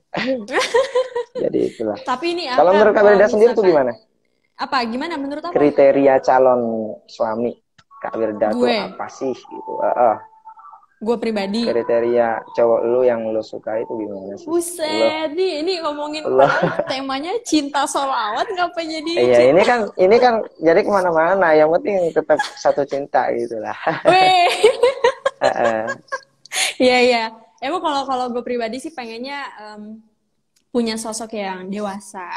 Jadi itulah. Tapi ini Kalau Akam, menurut Kak kalau Wilda sendiri tuh misalkan, gimana? apa, gimana menurut apa? Kriteria calon suami Kak Wilda tuh Gue, apa sih gitu? gue pribadi. Kriteria cowok lu yang lu suka itu gimana sih? Allah, Buset, nih ini ngomongin Allah. padahal temanya cinta sholawat ngapa jadi Iya, cinta? ini kan jadi kemana-mana. Yang penting tetap satu cinta gitulah. Weh, Heeh. iya iya. Emang kalau gue pribadi sih pengennya punya sosok yang dewasa,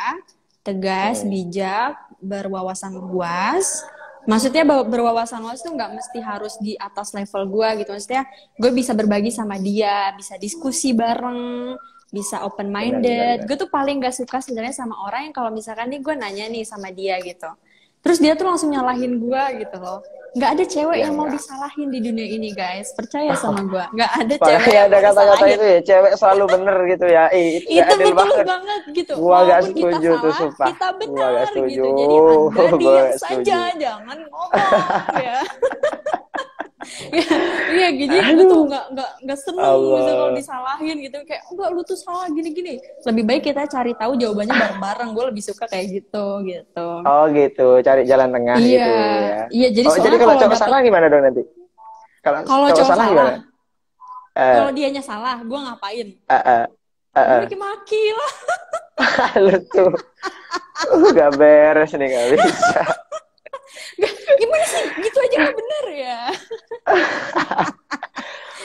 tegas, Mm-mm. bijak, berwawasan luas. Maksudnya berwawasan luas tuh nggak mesti harus di atas level gue gitu. Maksudnya gue bisa berbagi sama dia, bisa diskusi bareng, bisa open minded. Benar. Gue tuh paling gak suka sebenarnya sama orang yang kalau misalkan nih gue nanya nih sama dia gitu. Terus dia tuh langsung nyalahin gue gitu loh. Nggak ada cewek Ya yang mau enggak. disalahin di dunia ini guys. Percaya sama gue. Nggak ada cewek Makanya yang ada mau kata-kata disalahin. itu ya, cewek selalu bener gitu ya. Itu gak Itu adil betul banget. banget gitu. Gua gak Walaupun kita setuju tuh, salah, sumpah. kita Gua gak benar setuju. gitu. Jadi Anda Gua diam gak setuju. saja, jangan ngomong ya. Ya, iya, jadi gue tuh Aduh, nggak seneng misal kalau Allah. disalahin gitu kayak enggak lu tuh salah gini-gini. Lebih baik kita cari tahu jawabannya bareng-bareng. Gue lebih suka kayak gitu. Oh gitu, cari jalan tengah Iya, gitu ya. iya. Jadi Oh jadi soalnya kalau kalau cowok dapet salah gimana dong nanti? Kalau kalau cowok cowok salah salah, gimana? Eh, kalau dianya salah, gue ngapain? eh, eh, Gue eh. maki-maki lah. Lu tuh, gak beres nih, gak bisa. Gimana sih? Gitu aja nggak bener ya?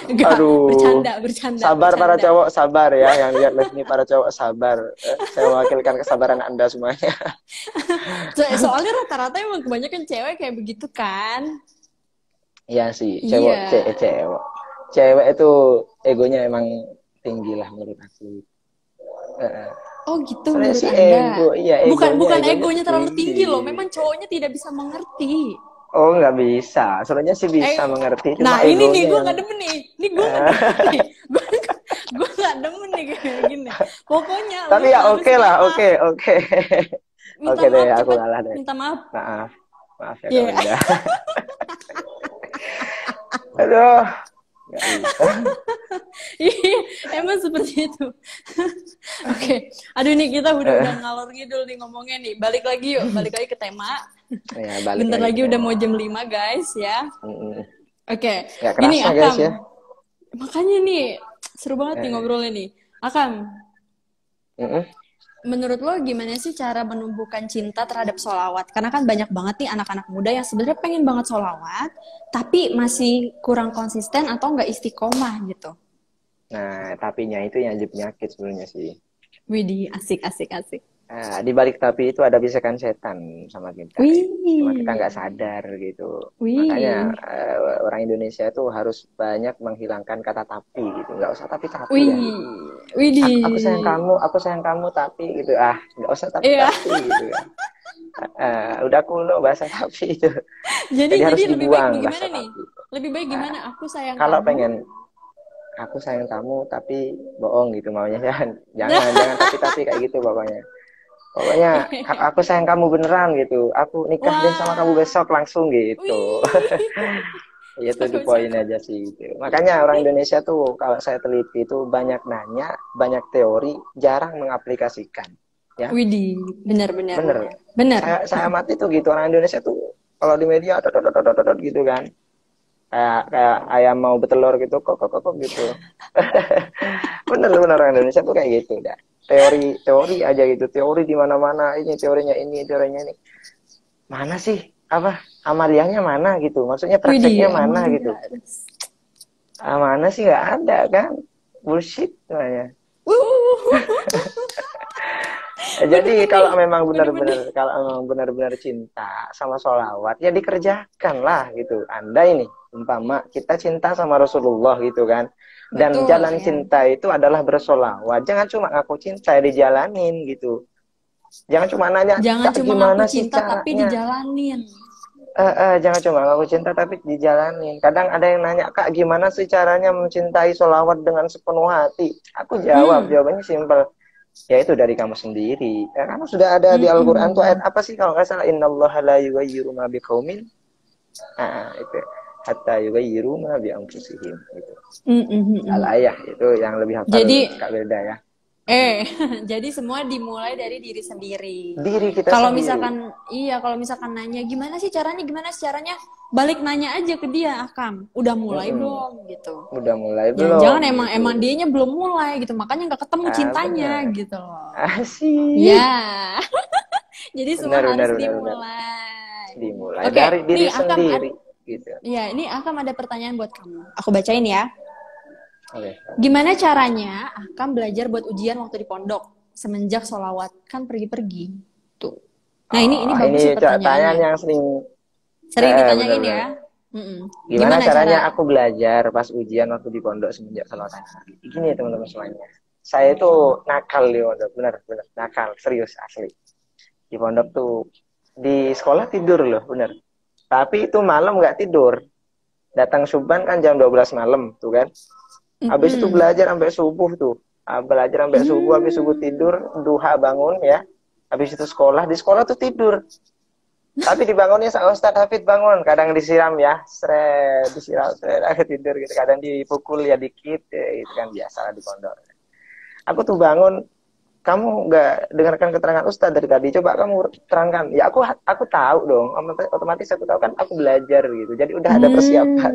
Enggak, Aduh, bercanda. sabar para cowok, sabar ya. Yang lihat live ini para cowok sabar. Saya mewakilkan kesabaran Anda semuanya. Soalnya rata-rata emang kebanyakan cewek kayak begitu kan? Iya sih, Iya. cewek itu egonya emang tinggi lah menurut aku. Eh, eh. Oh gitu Soalnya menurut si Anda. ego, iya Bukan egonya egonya terlalu tinggi loh. tinggi. Memang cowoknya tidak bisa mengerti. Oh nggak bisa, sebenarnya sih Eh, bisa mengerti, nah cuma ini nih egonya gue yang nggak demen nih. Ini gue nggak demen nih. Gue nggak demen nih kayak gini. Pokoknya lu tapi ya harus oke lah, maaf. oke oke. Minta Oke deh, maaf aku cepet. ngalah deh. Minta maaf. Maaf, maaf ya Ya. kawan. Aduh, nggak bisa. Iya, emang seperti itu. Oke. Aduh ini kita udah ngalor ngidul nih ngomongnya nih. Balik lagi yuk, balik lagi ke tema. Ya balik Bentar lagi ke lagi udah tema. mau jam 5 guys ya. Mm-mm. Oke. Nggak Gini kerasa guys ya. Akam. Makanya nih seru banget nih Eh, ngobrolnya nih. Akam, mm-mm. menurut lo gimana sih cara menumbuhkan cinta terhadap sholawat? Karena kan banyak banget nih anak-anak muda yang sebenarnya pengen banget sholawat, tapi masih kurang konsisten atau nggak istiqomah gitu. Nah, tapinya itu yang jadi penyakit sebenarnya sih. Widih, asik, asik, asik. Di balik tapi itu ada bisikan setan sama kita. Cuma kita Wih, nggak sadar gitu. Makanya wih, orang Indonesia itu harus banyak menghilangkan kata tapi gitu. Nggak usah tapi dah wih, gitu. widih. Aku sayang kamu tapi gitu. Nggak usah Iya, tapi gitu kan. Udah kuno bahasa tapi itu. Jadi jadi harus lebih baik dibuang gimana bahasa nih? tapi. Lebih baik Nah, gimana? Aku sayang kalau kamu. pengen aku sayang kamu tapi bohong gitu maunya jangan tapi kayak gitu pokoknya. Pokoknya aku sayang kamu beneran gitu. Aku nikah deh sama kamu Wah, besok langsung gitu. wih, Itu di cakep, poin cakep. aja sih gitu. Makanya orang Indonesia tuh kalau saya teliti itu banyak nanya, banyak teori, jarang mengaplikasikan. Ya, Widih, benar, benar, bener. benar, benar. Saya amati tuh gitu orang Indonesia tuh kalau di media gitu kan. Kayak ayam mau betelur gitu kok gitu. Bener orang Indonesia tuh kayak gitu dah. Teori aja gitu, teori di mana-mana, ini teorinya ini. Mana sih apa amaliahnya mana gitu, maksudnya Widih, prakteknya mana gitu. Amalia. Mana sih nggak ada kan, bullshit namanya. Bener Jadi nih, bener-bener. kalau memang benar-benar cinta sama sholawat ya dikerjakan lah gitu. Anda ini umpama kita cinta sama Rasulullah gitu kan, dan Betul, jalan ya. cinta itu adalah bersolawat. Jangan cuma ngaku cinta dijalanin gitu. Jangan cuma nanya Jangan kak cuma ngaku gimana sih cinta tapi caranya. dijalanin. Jangan cuma ngaku cinta tapi dijalanin. Kadang ada yang nanya kak gimana sih caranya mencintai sholawat dengan sepenuh hati. Aku jawab Hmm, jawabannya simpel. Ya itu dari kamu sendiri. Ya, karena sudah ada di Al-Quran tuh ayat mm-mm. apa sih kalau nggak salah innallaha la yughayyiru ma biqaumin. Itu hatta yughayyiru ma bi anfusihim itu. Mm-mm. Al-ayah itu yang lebih Jadi, hafal Kak Belda ya. jadi semua dimulai dari diri sendiri. Diri kita Kalau sendiri. misalkan, iya, kalau misalkan nanya gimana sih caranya, balik nanya aja ke dia, Akam, udah mulai Mm-mm. belum gitu. Udah mulai Jangan-jangan belum gitu. emang dianya belum mulai gitu, makanya nggak ketemu cintanya Benar. gitu loh. Asik. Ya, jadi semua harus Benar. dimulai. Dimulai dari Oke, diri nih Akam, sendiri gitu. ya ini Akam ada pertanyaan buat kamu. Aku bacain ya. Oke. Gimana caranya Akam belajar buat ujian waktu di pondok semenjak sholawat kan pergi-pergi tuh. Nah ini bagus sih Pertanyaan pertanyaannya. yang sering Sering ditanyain benar-benar. ya. Mm-mm. Gimana Gimana caranya cara? aku belajar pas ujian waktu di pondok semenjak selesai? Gini teman-teman semuanya. Saya itu nakal di pondok, benar nakal, serius asli. Di pondok tuh di sekolah tidur loh, bener. Tapi itu malam nggak tidur. Datang suban kan jam 12 malam tuh kan. Habis itu Mm-mm. belajar sampai subuh tuh. Belajar sampai subuh, habis subuh Hmm. tidur, duha bangun ya. Habis itu sekolah, di sekolah tuh tidur. Tapi dibangunnya sama Ustadz Hafid bangun, kadang disiram ya, disiram, agak tidur gitu, kadang dipukul ya dikit, ya, itu kan biasa di pondok. Aku tuh bangun, kamu nggak dengarkan keterangan Ustadz dari tadi, coba kamu terangkan. Ya aku tahu dong, otomatis aku tahu kan aku belajar gitu, jadi udah ada persiapan.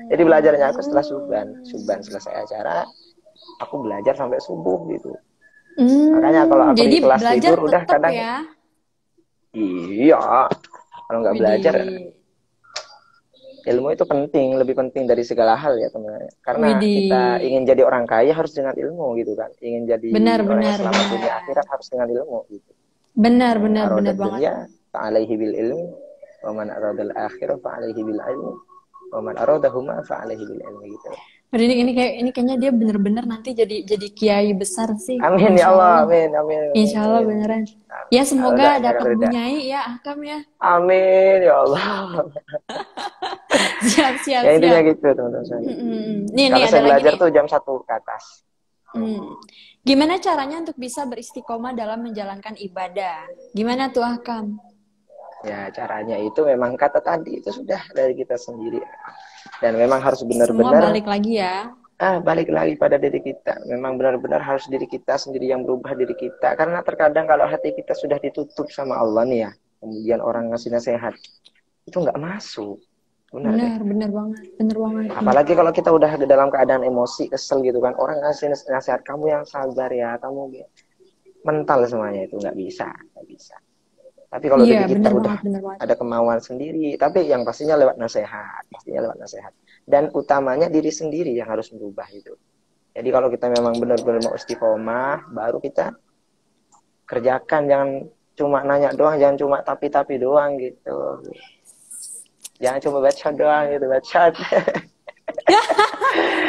Jadi belajarnya aku setelah suban selesai acara, aku belajar sampai subuh gitu. Makanya kalau aku Jadi di kelas belajar tidur udah tetap kadang ya. iya, kalau nggak belajar Widih. ilmu itu penting, lebih penting dari segala hal ya teman. Karena kita Widih. ingin jadi orang kaya harus dengan ilmu gitu kan. Ingin jadi Benar, orang yang benar, selamat dunia benar. akhirat harus dengan ilmu gitu. Benar, Man benar, benar aradad banget. dunya fa'alaihi bil ilmi wa man aradal akhirah fa'alaihi bil ilmi wa man aradahuma fa'alaihi bil ilmi gitu. Aduh, ini kayaknya dia bener-bener nanti jadi kiai besar sih, Amin ya insya Allah, Allah. amin, amin, amin, Insya Allah amin. beneran. Amin. Ya Kalau semoga enggaknya dapat kalau udah, bunyai ya Akam ya. amin ya Allah. Siap, siap, Ya intinya siap. gitu teman-teman sekalian. Nih Kalau ada saya lagi belajar nih. tuh jam 1 ke atas. Hmm. Gimana caranya untuk bisa beristiqomah dalam menjalankan ibadah? Gimana tuh Akam? Ya caranya itu memang kata tadi itu sudah dari kita sendiri. Dan memang harus Semua benar-benar balik lagi ya. balik lagi pada diri kita. Memang benar-benar harus diri kita sendiri yang berubah diri kita. Karena terkadang kalau hati kita sudah ditutup sama Allah nih ya, kemudian orang ngasih nasihat, itu nggak masuk. Benar deh. Benar banget, benar banget. Apalagi kalau kita udah dalam keadaan emosi, kesel gitu kan. Orang ngasih nasihat, kamu yang sabar ya, kamu mental semuanya itu nggak bisa, nggak bisa. Tapi kalau Iya, diri kita benar udah banget, benar banget. ada kemauan sendiri, tapi yang pastinya lewat nasihat, pastinya lewat nasihat. Dan utamanya diri sendiri yang harus berubah itu. Jadi kalau kita memang benar-benar mau istiqomah, baru kita kerjakan, jangan cuma nanya doang, jangan cuma tapi doang gitu. Jangan cuma baca doang gitu, baca.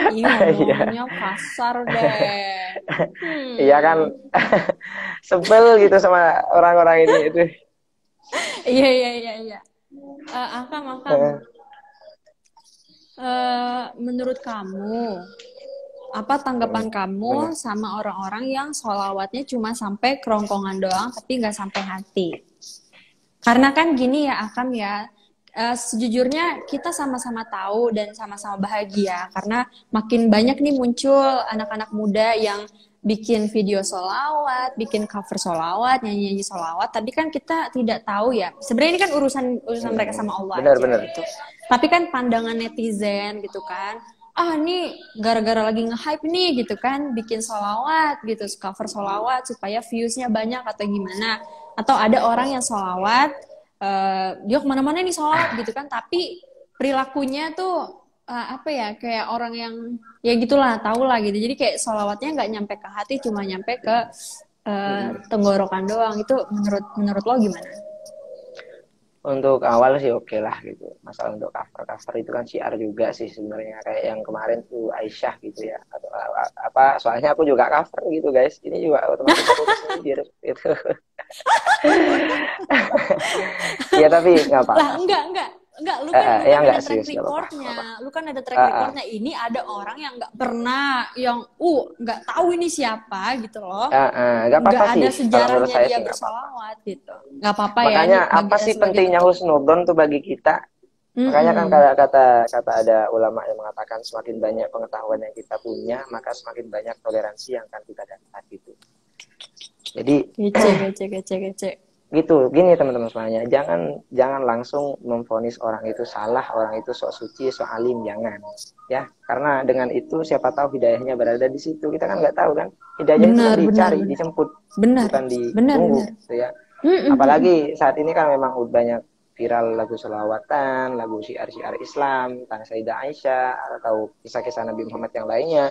Ih, Iya. ngomongnya kasar deh. Iya kan, sebel gitu sama orang-orang ini itu. Iya. Akam. Menurut kamu, apa tanggapan kamu sama orang-orang yang sholawatnya cuma sampai kerongkongan doang, tapi nggak sampai hati? Karena kan gini ya, Akam ya, sejujurnya kita sama-sama tahu dan sama-sama bahagia karena makin banyak nih muncul anak-anak muda yang bikin video sholawat, bikin cover sholawat, nyanyi-nyanyi sholawat. Tapi kan kita tidak tahu ya. Sebenarnya ini kan urusan mereka sama Allah aja Benar. gitu. Tapi kan pandangan netizen gitu kan. Ah nih gara-gara lagi nge-hype nih gitu kan, bikin sholawat gitu, cover sholawat supaya viewsnya banyak atau gimana. Atau ada orang yang sholawat, dia kemana-mana nih sholawat gitu kan, tapi perilakunya tuh apa ya, kayak orang yang ya gitulah, tau lah gitu. Jadi kayak sholawatnya nggak nyampe ke hati, cuma nyampe ke tenggorokan doang. Itu menurut lo gimana? Untuk awal sih oke lah gitu. Masalah untuk cover itu kan syiar juga sih sebenarnya, kayak yang kemarin tuh Aisyah gitu ya, atau apa, soalnya aku juga cover gitu guys, ini juga otomatis aku kesindir gitu. Ya tapi nggak Lah apa-apa sih. enggak, lu Ya kan ada nggak track serius, nggak apa-apa, nggak recordnya. apa-apa. Lu kan ada track recordnya. Ini ada orang yang nggak pernah, yang nggak tahu ini siapa gitu loh. Nggak Nggak apa-apa ada sih, kalau menurut sejarahnya saya dia sih nggak apa-apa. bersolawat gitu. Nggak apa-apa ya, Makanya ini bagi apa sih sebagai pentingnya bentuk. husnudon tuh bagi kita? Makanya kan kata ada ulama yang mengatakan semakin banyak pengetahuan yang kita punya, maka semakin banyak toleransi yang akan kita dapat gitu. Jadi Kece. gitu, gini teman-teman semuanya, jangan langsung memvonis orang itu salah, orang itu sok suci, sok alim, jangan ya, karena dengan itu siapa tahu hidayahnya berada di situ. Kita kan nggak tahu kan, hidayah itu kan dicari, dijemput, bukan ditunggu gitu ya. Apalagi saat ini kan memang banyak viral lagu selawatan, lagu syiar-syiar Islam tentang Sayyidah Aisyah atau kisah-kisah Nabi Muhammad yang lainnya.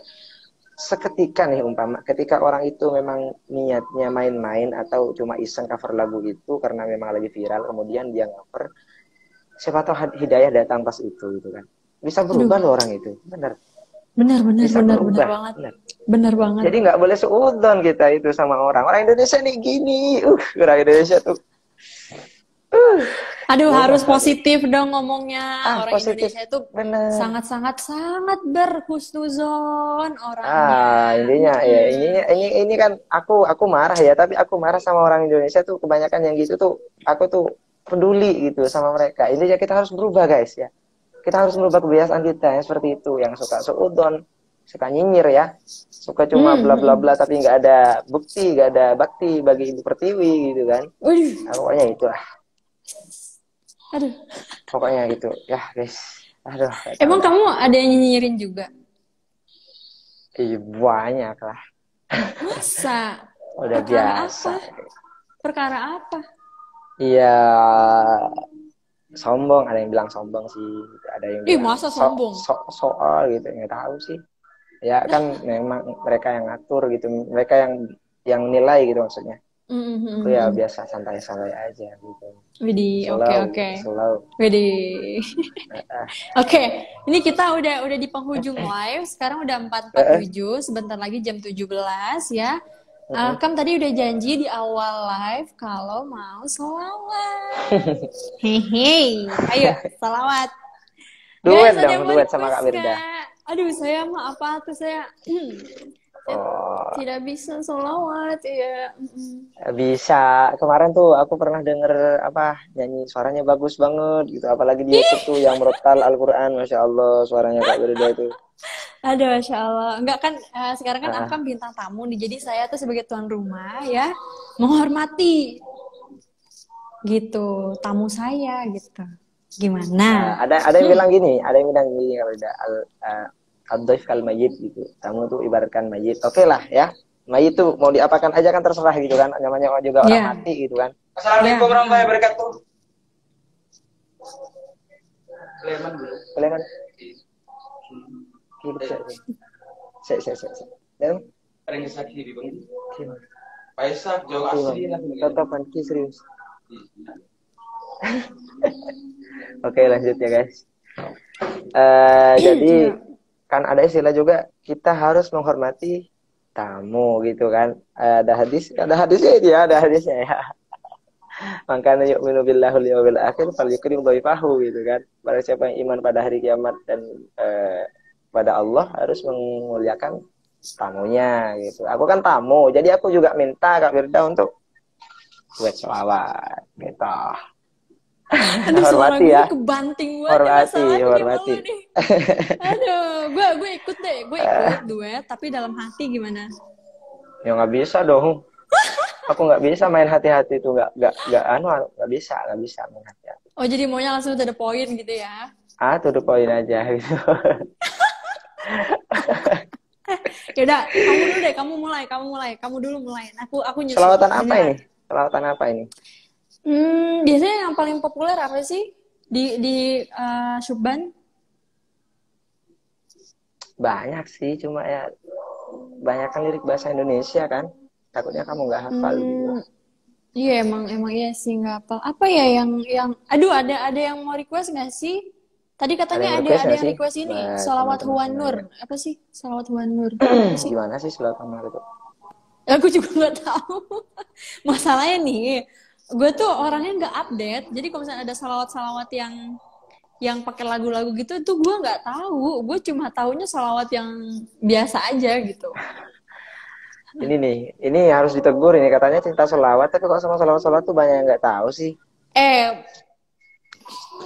Seketika nih umpama ketika orang itu memang niatnya main-main atau cuma iseng cover lagu itu karena memang lagi viral, kemudian dia cover, siapa tahu hidayah datang pas itu gitu kan, bisa berubah loh orang itu. Benar Banget. Benar banget. Jadi nggak boleh seudon kita itu sama orang Indonesia nih gini, orang Indonesia tuh harus positif dong ngomongnya. Orang positif. Indonesia itu sangat berhusnuzon orangnya. Intinya ya ini kan aku marah ya, tapi aku marah sama orang Indonesia tuh kebanyakan yang gitu tuh, aku tuh peduli gitu sama mereka. Intinya kita harus berubah guys ya. Kita harus merubah kebiasaan kita yang seperti itu, yang suka seudon, suka nyinyir ya, suka cuma bla bla bla tapi nggak ada bukti, nggak ada bakti bagi Ibu Pertiwi gitu kan. Pokoknya itulah. Pokoknya gitu ya guys. Emang kamu ada yang nyinyirin juga? Iya banyak lah. Masa? Udah biasa. Perkara apa? Iya, sombong, ada yang bilang sombong sih, ada yang bilang masa sombong? Soal gitu, nggak tahu sih. Ya kan memang mereka yang ngatur gitu, mereka yang nilai gitu maksudnya. Aku ya Mhm. biasa santai-santai aja gitu. Widih, oke Slow, oke. slow. Widih. Eh, Oke, ini kita udah di penghujung live. Sekarang udah eh, eh, 4.47, sebentar lagi jam 17 ya. eh. Kan tadi udah janji di awal live kalau mau selawat. Hehe, ayo selawat. Guys, Duet ada dong, yang mau duet sama request Kak Wirda. nggak? Aduh, saya mah apa tuh saya? Saya Oh, tidak bisa selawat ya. bisa. Kemarin tuh aku pernah denger apa nyanyi suaranya bagus banget gitu. Apalagi di YouTube tuh yang merotal Al-Quran, Masya Allah suaranya Kak Wirda itu. Aduh, Masya Allah. Enggak kan, sekarang kan Ah, Akam bintang tamu nih. Jadi saya tuh sebagai tuan rumah ya, menghormati gitu, tamu saya gitu. Gimana? ada yang bilang gini, Kak Wirda, al-dhaif kal mayyit gitu. Kamu tuh ibaratkan mayit. Oke lah ya. Mayit tuh mau diapakan aja kan terserah gitu kan. Namanya juga orang Ya, mati gitu kan. ya. Assalamualaikum warahmatullahi wabarakatuh. Kalian Dan Paisak jauh asli lah. Tetap Panki serius. Oke lanjut ya guys. Jadi Ya. kan ada istilah juga kita harus menghormati tamu gitu kan. Ada hadisnya itu ya, ada hadisnya ya. Makanya yu'minu billahi wal yawmil akhir falyukrim dhaifahu gitu kan. Barang siapa yang iman pada hari kiamat dan pada Allah harus memuliakan tamunya gitu. Aku kan tamu, jadi aku juga minta Kak Firda untuk buat sholawat gitu. Aduh, suara Hormati gue ya, nih kebanting banget nih hormati, masalahnya hormati. gimana nih. Aduh, gue ikut deh, gue ikut duet, tapi dalam hati gimana? Ya nggak bisa dong. Aku nggak bisa main hati-hati itu nggak bisa main hati-hati. Oh, jadi maunya langsung to the point gitu ya? To the point aja gitu. Yaudah, kamu dulu deh, kamu dulu mulai. Aku nyusul. Selawatan apa ini? Beneran. Selawatan apa ini? Biasanya yang paling populer apa sih di Syubban? Banyak sih, cuma ya banyak kan lirik bahasa Indonesia kan. Takutnya kamu nggak hafal gitu. Hmm, iya emang iya sih nggak apa. Apa ya yang aduh ada yang mau request nggak sih? Tadi Ada katanya yang ada request ada nggak yang sih request ini, buat Salawat teman-teman Huan Nur. semuanya? Apa sih? Salawat Huan Nur. Apa sih? Gimana sih selawatan itu? Aku juga nggak tahu. Masalahnya nih, gue tuh orangnya nggak update. Jadi kalau misalnya ada salawat-salawat yang pakai lagu-lagu gitu tuh gue nggak tahu. Gue cuma taunya salawat yang biasa aja gitu. Ini nih, ini harus ditegur ini katanya cinta selawat, tapi kok sama selawat-selawat tuh banyak yang nggak tahu sih. Eh,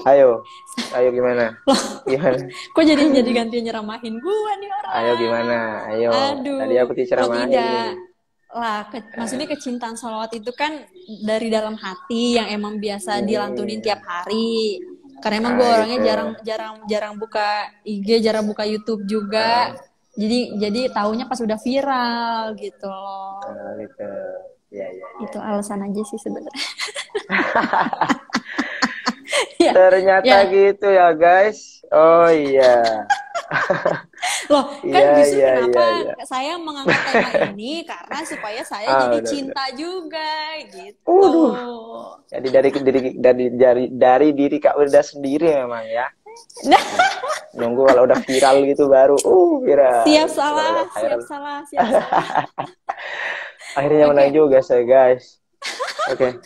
Ayo, ayo gimana? loh, Gimana? kok jadi ganti nyeramahin gue nih Ayo orang. gimana? Ayo. Tadi Aduh, aku loh diceramahin. tidak. Lah, maksudnya kecintaan sholawat itu kan dari dalam hati yang emang biasa dilantunin tiap hari. Karena emang gue orangnya Gitu. jarang buka IG, jarang buka YouTube juga. Jadi taunya pas udah viral gitu loh. Gitu. Ya, ya, ya, Itu ya. alasan aja sih sebenarnya. Ya, Ternyata ya. gitu ya guys. Oh iya. Loh, kan Iya, justru iya, iya, kenapa iya. saya mengangkat tema ini karena supaya saya jadi Udah, udah. cinta juga gitu. Waduh. Jadi dari diri Kak Wirda sendiri memang ya. Nah, Nunggu kalau udah viral gitu baru viral. siap Kalau salah, udah viral. siap salah. Akhirnya menang Oke. juga saya guys. Oke.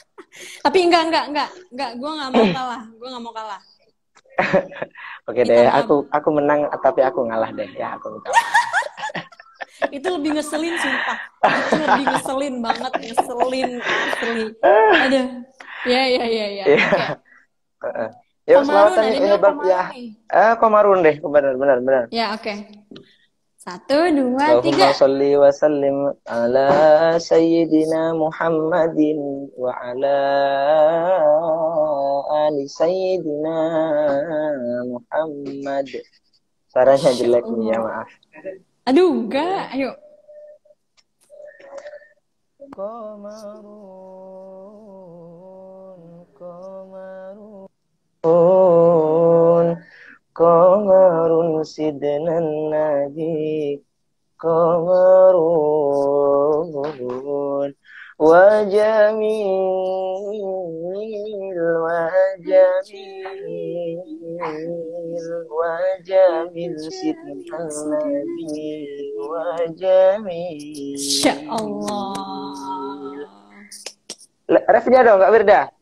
Tapi enggak. Gue nggak mau kalah. Oke Minta deh, maaf. aku menang tapi aku ngalah deh ya, aku minta maaf. Itu lebih ngeselin, sumpah. Itu lebih ngeselin banget, ngeselin asli. Aduh. Ya. Iya. Oke. Heeh. Yuk Komarun, selawatan ada yuk yang bilang hebat ya. Komarun nih. Komarun deh, benar. Ya, oke. 1, 2, 3. Allahumma sholli wa sallim ala sayyidina Muhammadin wa ala ali sayyidina Muhammad. Suaranya Masya jelek nih ya, Allah. maaf. Aduh, enggak. Ayo. Qamarun sidnan nabi Qamarun وجميل وجميل وجميل سيدنا النبي Insya وجميل. Allah. Refnya dong, Kak Firda.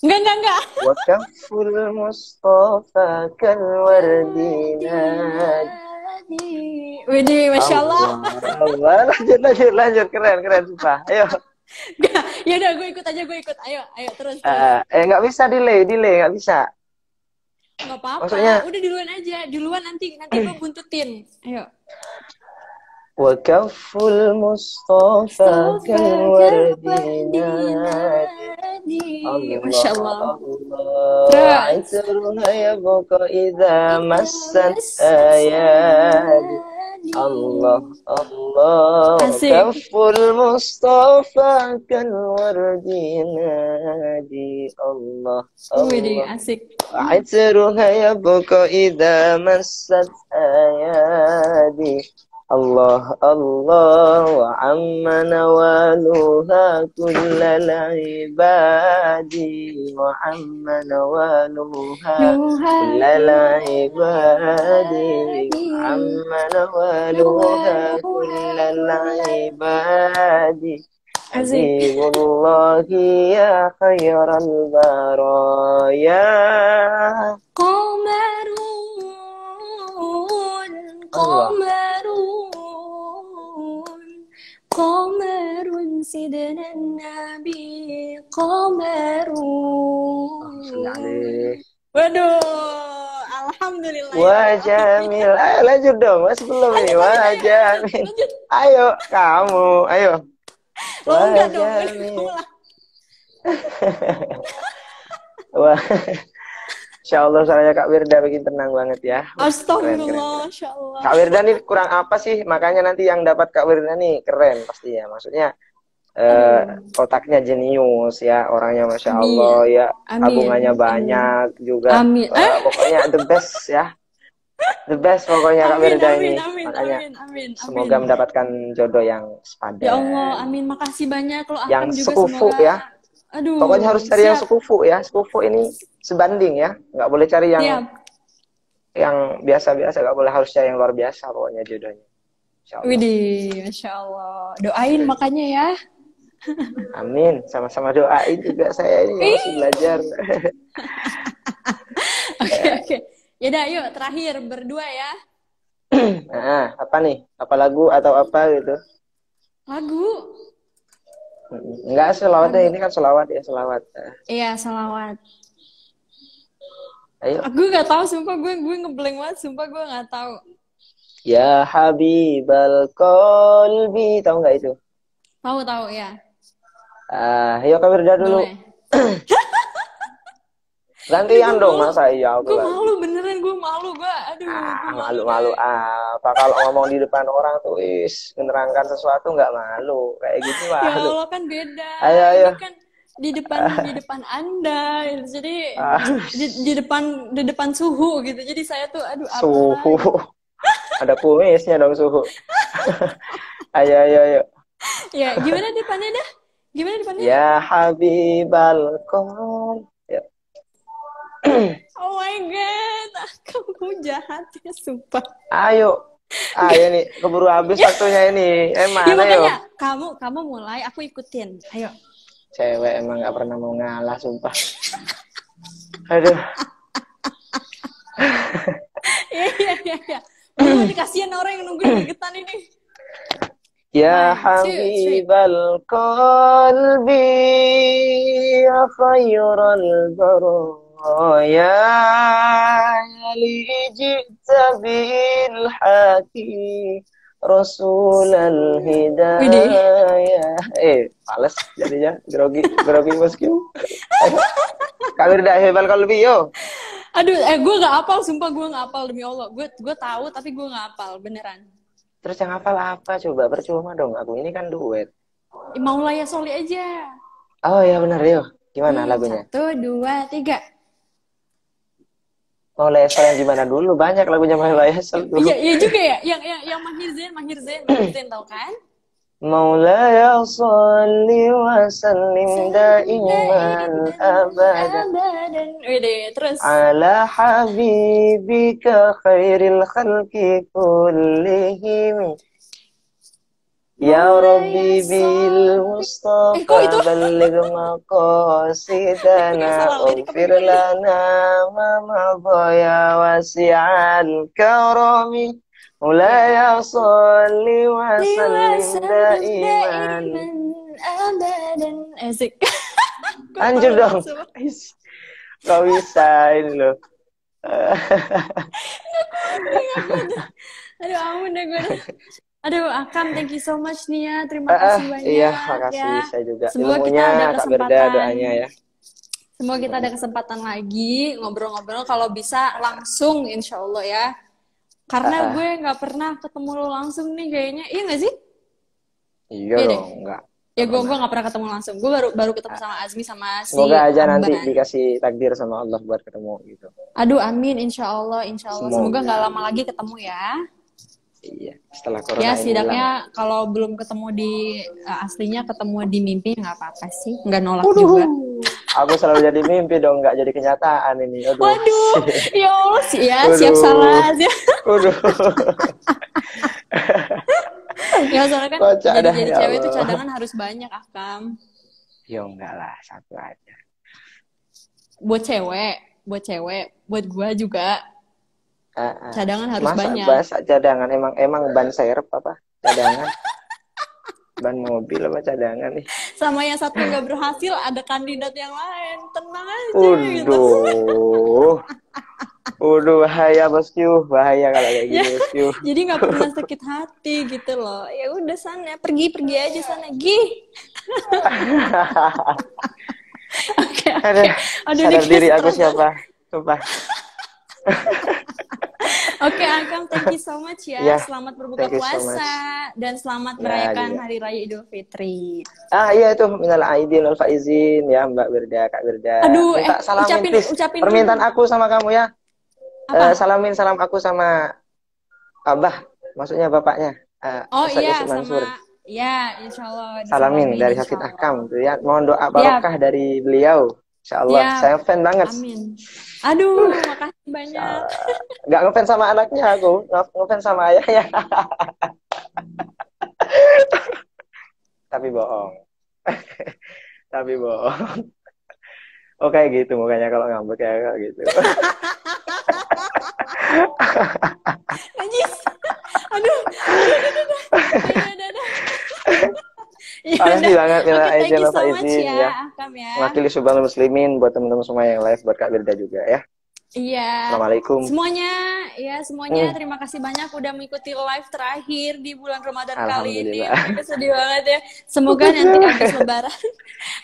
Enggak. وكف المصطفى كالورد نادي. Widih, Masya Allah. Allah. Lanjut. Keren, sumpah. Ayo. Ya udah, gue ikut. Ayo, terus. Nggak bisa delay, nggak bisa. Nggak apa-apa. Maksudnya, udah duluan aja. Duluan nanti gue buntutin. Ayo. وكف المصطفى كالورد نادي. Masya Allah. الله عطرها يبقى إذا مست أيادي. الله كف المصطفى كالورد نادي. الله Widih, asik. عطرها يبقى إذا مست أيادي. الله وعم نوالها كل العباد. وعم نوالها كل العباد. وعم نوالها كل العباد. حبيب الله يا خير البرايا. قمر سيدنا النبي قمر. Waduh, alhamdulillah. Wajamil, ayo lanjut dong, masih belum nih. Wajamil, ayo kamu, ayo. Lo enggak dong, Wah, Insya Allah suaranya Kak Wirda bikin tenang banget ya. Astagfirullah, Insya Allah. Kak Wirda nih kurang apa sih? Makanya nanti yang dapat Kak Wirda nih keren pasti ya. Maksudnya otaknya jenius ya, orangnya Masya Allah ya. Tabungannya banyak juga. Pokoknya the best ya. The best pokoknya Kak Wirda ini. Makanya semoga mendapatkan jodoh yang sepadan. Ya Allah, amin. Makasih banyak lo. Yang juga sekufu semoga... ya. Aduh, pokoknya harus cari yang sekufu ya. Sekufu ini sebanding ya. Nggak boleh cari yang biasa-biasa. Nggak boleh, harus cari yang luar biasa pokoknya jodohnya. Widih, Masya Allah. Doain makanya ya. Amin. Sama-sama doain juga saya ini masih belajar. Oke. Yaudah, yuk terakhir berdua ya. Nah, apa nih? Apa lagu atau apa gitu? Lagu? Enggak, selawatnya ini kan selawat ya, selawat. Iya, selawat. Ayo. Aku nggak tahu, sumpah gue ngeblank banget, sumpah gue nggak tahu. Ya Habibal Qalbi, tahu nggak itu? Tahu ya. Ayo Kak Wirda dulu. Gantian dong, masa iya aku. Gue malu beneran, gue malu. Aduh, malu apa kalau ngomong di depan orang tuh menerangkan sesuatu nggak malu kayak gitu malu. Ya Allah, kan beda. Ayo. Ini kan di depan Anda, jadi di depan suhu gitu. Jadi saya tuh suhu. Ada kumisnya dong suhu. Ayo. Ya, gimana depannya dah? Ya Habibal Qalbi. Oh my god, kamu jahat ya, sumpah. Ayo nih, keburu habis waktunya ini. Mana ya, makanya, yo? Kamu mulai, aku ikutin. Ayo. Cewek emang nggak pernah mau ngalah, sumpah. Aduh. Iya. Mau dikasihin orang yang nungguin gegetan ini. Ya Habibal Qalbi, ya khairal baraya. Ya li ji'ta bil haqi Rasulal hidayah. Males jadinya grogi bosku. Kak Wirda Habibal Qalbi yo. Aduh, gue gak hafal, sumpah gue gak hafal demi Allah. Gue tahu tapi gue gak hafal, beneran. Terus yang hafal apa coba? Percuma dong, aku ini kan duet. Maulaya Soli aja. Oh ya benar yo. Gimana lagunya? 1, 2, 3. Maulaya Soli yang gimana dulu? Banyak lagunya Maulaya Soli. Iya juga ya. Yang Mahir Zain tau kan? Maulaya salli wa sallim daiman Daiman abadan abadan. Wede, terus. ala habibika khairil khalqi kullihim ya Rabbi bil Kok itu? Mustafa balligh Kayak maqasidana salah lirik apa waghfir gimana? lana ma madha ya wasi'al karami Ya. Mulaya salli wa sallim Wasallim daiman. daiman abadan. Asik. Gue Anjir malu dong. banget sama. Gak bisa ini loh. Aduh, ampun deh gue. Aduh, Akam, thank you so much nih ya. Terima kasih Iya, banyak makasih ya. saya juga. Semoga kita Ilmunya ada Kak Berda kesempatan. doanya ya. Semoga kita ada kesempatan lagi ngobrol-ngobrol. Kalau bisa langsung, insya Allah ya. Karena gue nggak pernah ketemu lo langsung nih kayaknya. Iya nggak sih? Iya Iya dong, deh. enggak. Ya gue nggak pernah ketemu langsung. Gue baru ketemu sama Azmi sama si Semoga aja nanti Amban. dikasih takdir sama Allah buat ketemu gitu. Aduh, amin, insya Allah, insya Allah. Semoga nggak Semoga. lama lagi ketemu ya. Iya, setelah corona Ya, ini setidaknya hilang. kalau belum ketemu di aslinya, ketemu di mimpi nggak apa-apa sih, nggak nolak Waduh, juga. aku selalu jadi mimpi dong, nggak jadi kenyataan ini. Aduh. Waduh, ya Allah sih ya, Waduh. siap salah aja. Waduh. Ya soalnya kan Kocak dah, jadi ya cewek itu Allah. cadangan harus banyak, Akam. Ya enggak lah, satu aja. Buat cewek, buat gua juga cadangan harus Masa banyak. bahasa cadangan emang ban serep apa? Cadangan. Ban mobil apa cadangan nih? Sama yang satu nggak berhasil, ada kandidat yang lain. Tenang aja gitu. Waduh, bahaya bosku, bahaya kalau kayak gini bosku. Jadi nggak pernah sakit hati gitu loh. Ya udah sana, pergi aja sana, Oke. Aduh, Aduh, sadar ini diri kayak aku stres. siapa? Sumpah. Oke, Akam, thank you so much ya. Ya, Selamat berbuka thank you so puasa dan selamat merayakan juga. Hari Raya Idul Fitri. Iya itu minal aidin wal faizin ya Mbak Berda, Kak Berda. Aduh, Minta salamin please. ucapin Permintaan dulu. aku sama kamu ya. Salamin salam aku sama Abah, maksudnya bapaknya. Oh Ustaz iya, Yusuf Mansur. sama ya, insya Allah. Salamin dari Hafid Akam tuh ya. Mohon doa barokah dari beliau. Insya Allah. Siap. Saya fan banget. Amin. Aduh, makasih banyak. Nggak ngefans sama anaknya aku, ngefans sama ayahnya. Tapi bohong. Tapi bohong. Oh kayak gitu mukanya kalau ngambek kayak gitu. Najis. Aduh. Makasih banget Mila Thank Aizin you so Pak much Izin ya, ya. Akam ya. Wakili Subhanal Muslimin buat teman-teman semua yang live, buat Kak Birda juga ya. Iya. Assalamualaikum. Semuanya terima kasih banyak udah mengikuti live terakhir di bulan Ramadan kali ini. Aduh, sedih banget ya. Semoga nanti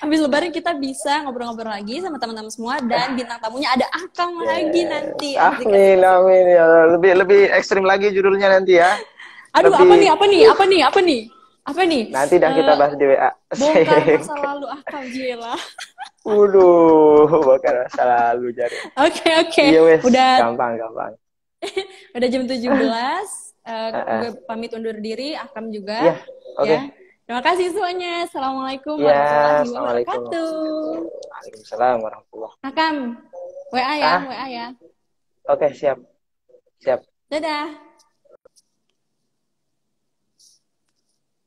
habis lebaran kita bisa ngobrol-ngobrol lagi sama teman-teman semua dan bintang tamunya ada Akam lagi nanti. Amin ya. Lebih ekstrim lagi judulnya nanti ya. Aduh, apa nih? Nanti dah kita bahas di WA. Bongkar masa lalu Akam, gila. Waduh, bongkar masa lalu jadi. Oke. Iya wes, Udah gampang. Udah jam 17. Gue pamit undur diri, Akam juga. Iya, oke. Ya. Terima kasih semuanya. Assalamualaikum Ya, warahmatullahi wabarakatuh. Waalaikumsalam warahmatullahi. Akam, WA ya. Oke, siap. Dadah.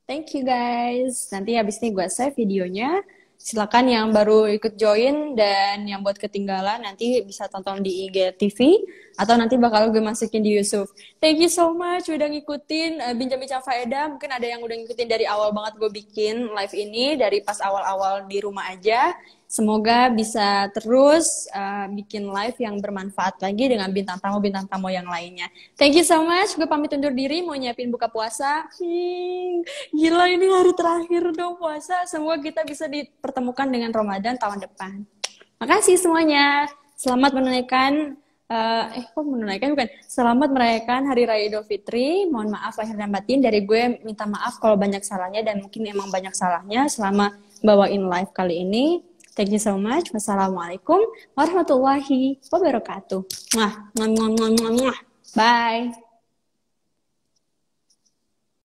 Thank you guys. Nanti habis ini gue save videonya. Silakan yang baru ikut join dan yang buat ketinggalan nanti bisa tonton di IGTV atau nanti bakal gue masukin di Yusuf. Thank you so much udah ngikutin Bincang-Bincang Faedah. Mungkin ada yang udah ngikutin dari awal banget gue bikin live ini, dari pas awal-awal di rumah aja. Semoga bisa terus bikin live yang bermanfaat lagi dengan bintang tamu yang lainnya. Thank you so much. Gue pamit undur diri, mau nyiapin buka puasa. Gila, ini hari terakhir dong puasa. Semoga kita bisa dipertemukan dengan Ramadan tahun depan. Makasih semuanya. Selamat menunaikan, Selamat merayakan Hari Raya Idul Fitri. Mohon maaf lahir dan batin. Dari gue minta maaf kalau banyak salahnya dan mungkin emang banyak salahnya selama bawain live kali ini. Thank you so much. Wassalamualaikum warahmatullahi wabarakatuh. Bye.